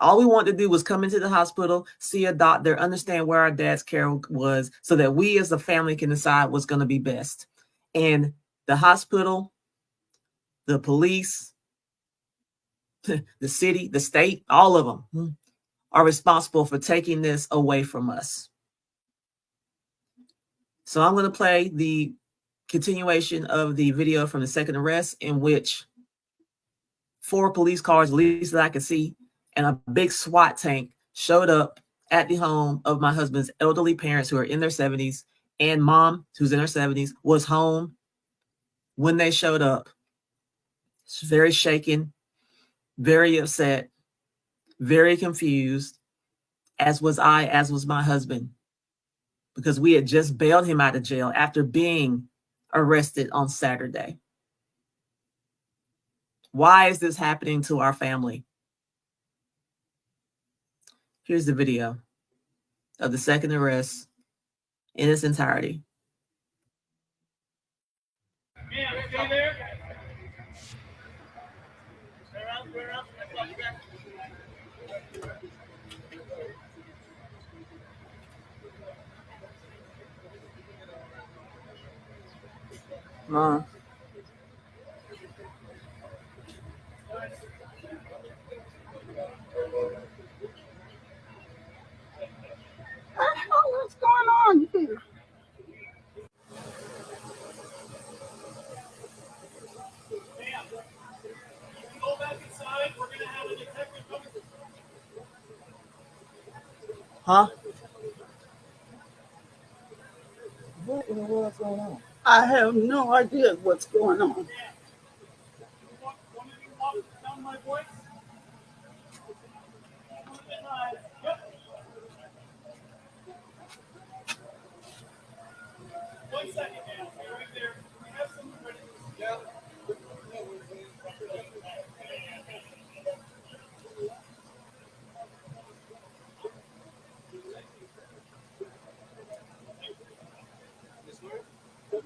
All we want to do was come into the hospital, see a doctor, understand where our dad's care was so that we as a family can decide what's going to be best. And the hospital, the police, the city, the state, all of them are responsible for taking this away from us. So I'm going to play the continuation of the video from the second arrest, in which 4 police cars, at least that I could see, and a big SWAT tank showed up at the home of my husband's elderly parents who are in their 70s, and mom, who's in her 70s, was home when they showed up. She's very shaken, very upset, very confused, as was I, as was my husband, because we had just bailed him out of jail after being arrested on Saturday. Why is this happening to our family? Here's the video of the second arrest in its entirety. Ma'am, stay there. Turn around, turn around. I'll call you back. Mom. What's going on here? Ma'am, you can go back inside. We're gonna have a detective come. Huh? What in the world's going on? I have no idea what's going on. Want me to walk down my voice? Yep. 1 second, ma'am. Stay right there. We have someone ready. Yeah.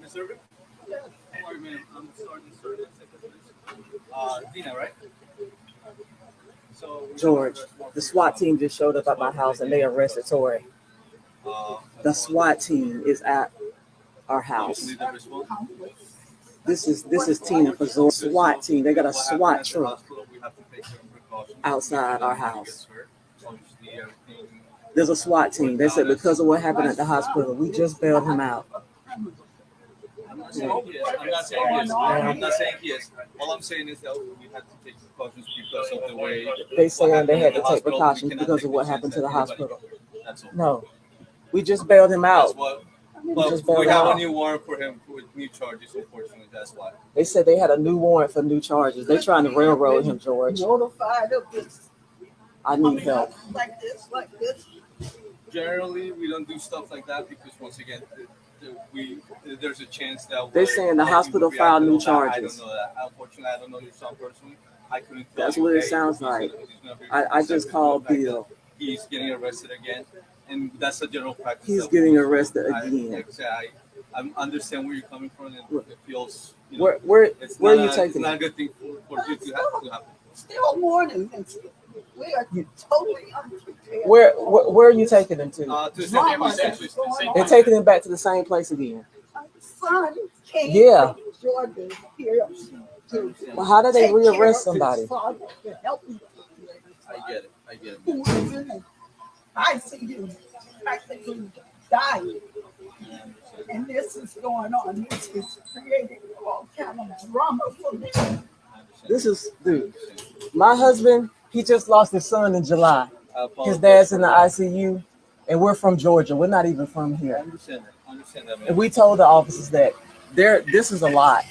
Miss Irvin? Yes. How are you, ma'am? I'm Sergeant Sergeant. Dina, right? So George, the SWAT team just showed up at my house and they arrested Tori. The SWAT team is at our house. This is Tina Fazor SWAT team. They got a SWAT truck outside our house. There's a SWAT team. They said because of what happened at the hospital, we just bailed him out. I'm not saying yes. I'm not saying yes. All I'm saying is that we had to take precautions because of the way They saying they had to take precautions because of what happened to the hospital. That's all. No, we just bailed him out. That's what. We Well, just bailed we him have a out. new warrant for him with new charges. Unfortunately, that's why. They said they had a new warrant for new charges. They're trying to railroad him, George. Notified of this. I need help. Like this. Generally, we don't do stuff like that because once again, there's a chance that They're saying the hospital filed new charges. I don't know that. Unfortunately, I don't know your son personally. I couldn't tell That's you, what it hey, sounds he's like. gonna be I just called the fact Bill. that he's getting arrested again, and that's a general practice. He's that getting we- arrested again. I understand where you're coming from, and it feels. You know, Where it's are not you a- taking It's not a him? good thing for you to have to happen. Still mourning. We are totally unprepared. Where are you taking him to? To the same place, actually. They're taking him back to the same place again. My son came Yeah. from Georgia here to Well, how do they take care rearrest of his somebody? father, to help him. I get it. Who was in it. I see him practically dying. And this is going on. This is creating all kind of drama for me. This is, dude, my husband, he just lost his son in July. I His dad's in the ICU, and we're from Georgia. We're not even from I here. understand that, man. And we told the officers that this is a lot.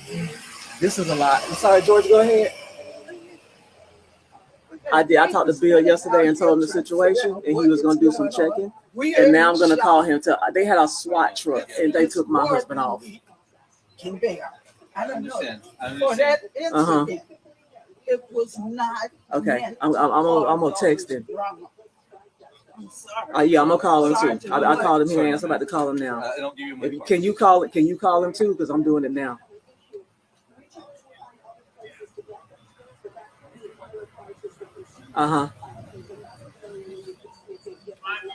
This is a lot. I'm sorry, George, go ahead. I did. I talked to Bill yesterday and told him the situation, and he was going to do some checking. And now I'm going to call him. They had a SWAT truck, and they took my husband off. Can bear. I don't know. I For understand. that incident, it was not. Okay, meant I'm to gonna cause text all him. this drama. I'm sorry. Yeah, I'm gonna call him Sorry too. to I do called him that. here. I'm about to call him now. I don't give you my card. Can you call it? Can you call him too? Because I'm doing it now.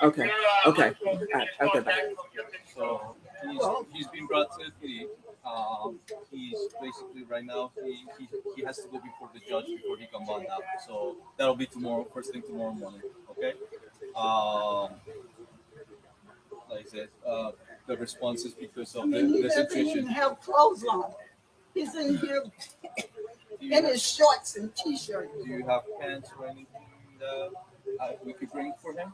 Okay. Okay. All right. Okay. Bye. So he's been brought to the he's basically right now he has to go before the judge before he can bond out. So that'll be tomorrow, first thing tomorrow morning. Okay. Like I said, the responses because I of mean, he the doesn't even situation. have clothes on. He's in here in his shorts and t-shirt. Do you have pants or anything that we could bring for him?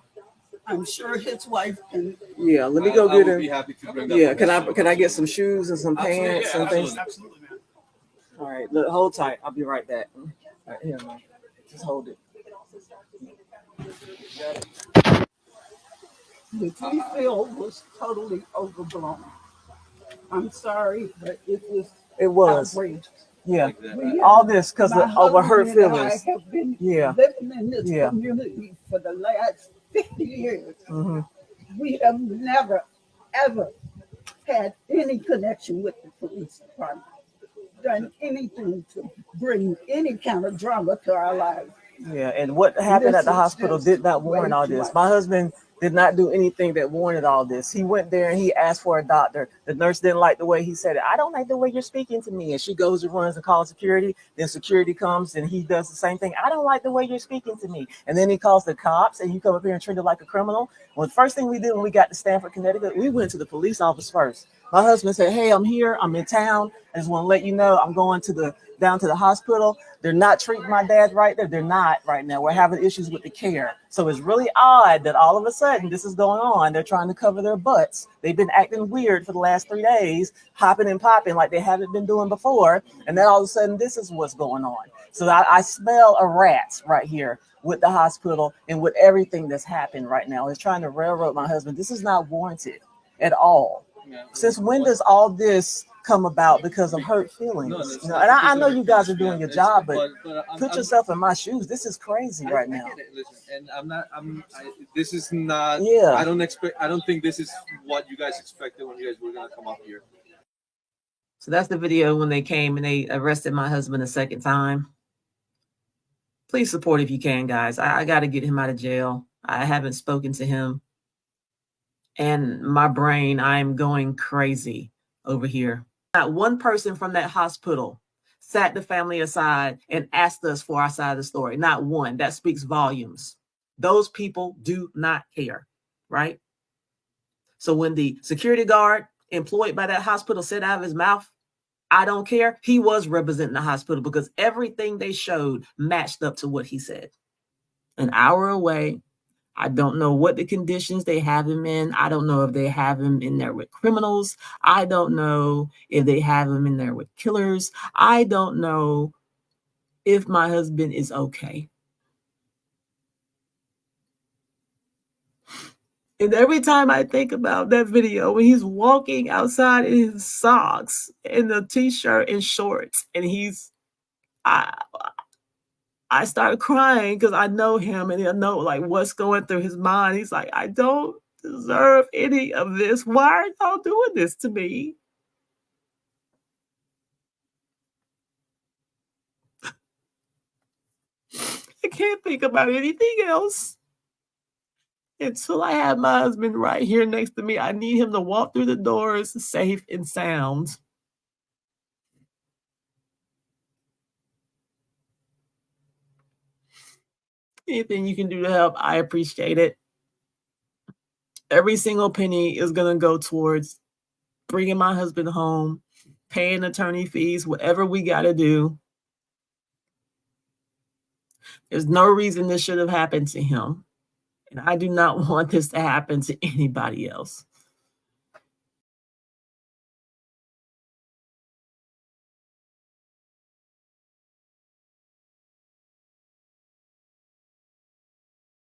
I'm sure his wife can. Yeah, let me I go get would be him. happy to bring that. Yeah, for can him, I can I get absolutely. some shoes and some Absolutely, pants yeah, and things? absolutely. Absolutely, man. All right, look, hold tight. I'll be right back. All right, here, man. Just hold it. The plea field was totally overblown. I'm sorry, but it was It was. outrageous. Yeah. We All have- this because my of over hurt husband and I feelings. have been Yeah. living in this Yeah. community for the last 50 years. Mm-hmm. We have never, ever had any connection with the police department, done anything to bring any kind of drama to our lives. Yeah, and what happened at the This is hospital just did not warrant way all too this. much. My husband did not do anything that warranted all this. He went there and he asked for a doctor. The nurse didn't like the way he said it. I don't like the way you're speaking to me. And she goes and runs and calls security. Then security comes and he does the same thing. I don't like the way you're speaking to me. And then he calls the cops and you come up here and treat it like a criminal. Well, the first thing we did when we got to Stamford, Connecticut, we went to the police office first. My husband said, hey, I'm here. I'm in town. I just want to let you know I'm going down to the hospital. They're not treating my dad right there. They're not right now. We're having issues with the care. So it's really odd that all of a sudden this is going on. They're trying to cover their butts. They've been acting weird for the last 3 days, hopping and popping like they haven't been doing before. And then all of a sudden this is what's going on. So I smell a rat right here with the hospital and with everything that's happened right now. It's trying to railroad my husband. This is not warranted at all. Yeah. Since when does all this come about because of hurt feelings? No, it's You know, not and I because know of you hurt guys are feelings, doing yeah. your job, but I'm put yourself in my shoes. This is crazy right now. I get it. Listen, and this is not. Yeah. I don't think this is what you guys expected when you guys were gonna come up here. So that's the video when they came and they arrested my husband a second time. Please support if you can, guys. I got to get him out of jail. I haven't spoken to him. And my brain, I'm going crazy over here. Not one person from that hospital sat the family aside and asked us for our side of the story. Not one. That speaks volumes. Those people do not care, right? So when the security guard employed by that hospital said out of his mouth, I don't care, he was representing the hospital because everything they showed matched up to what he said. An hour away. I don't know what the conditions they have him in. I don't know if they have him in there with criminals. I don't know if they have him in there with killers. I don't know if my husband is okay. And every time I think about that video when he's walking outside in his socks and a t-shirt and shorts, and I started crying because I know him and I know like what's going through his mind. He's like, I don't deserve any of this. Why are y'all doing this to me? I can't think about anything else until I have my husband right here next to me. I need him to walk through the doors safe and sound. Anything you can do to help, I appreciate it. Every single penny is going to go towards bringing my husband home, paying attorney fees, whatever we got to do. There's no reason this should have happened to him. And I do not want this to happen to anybody else.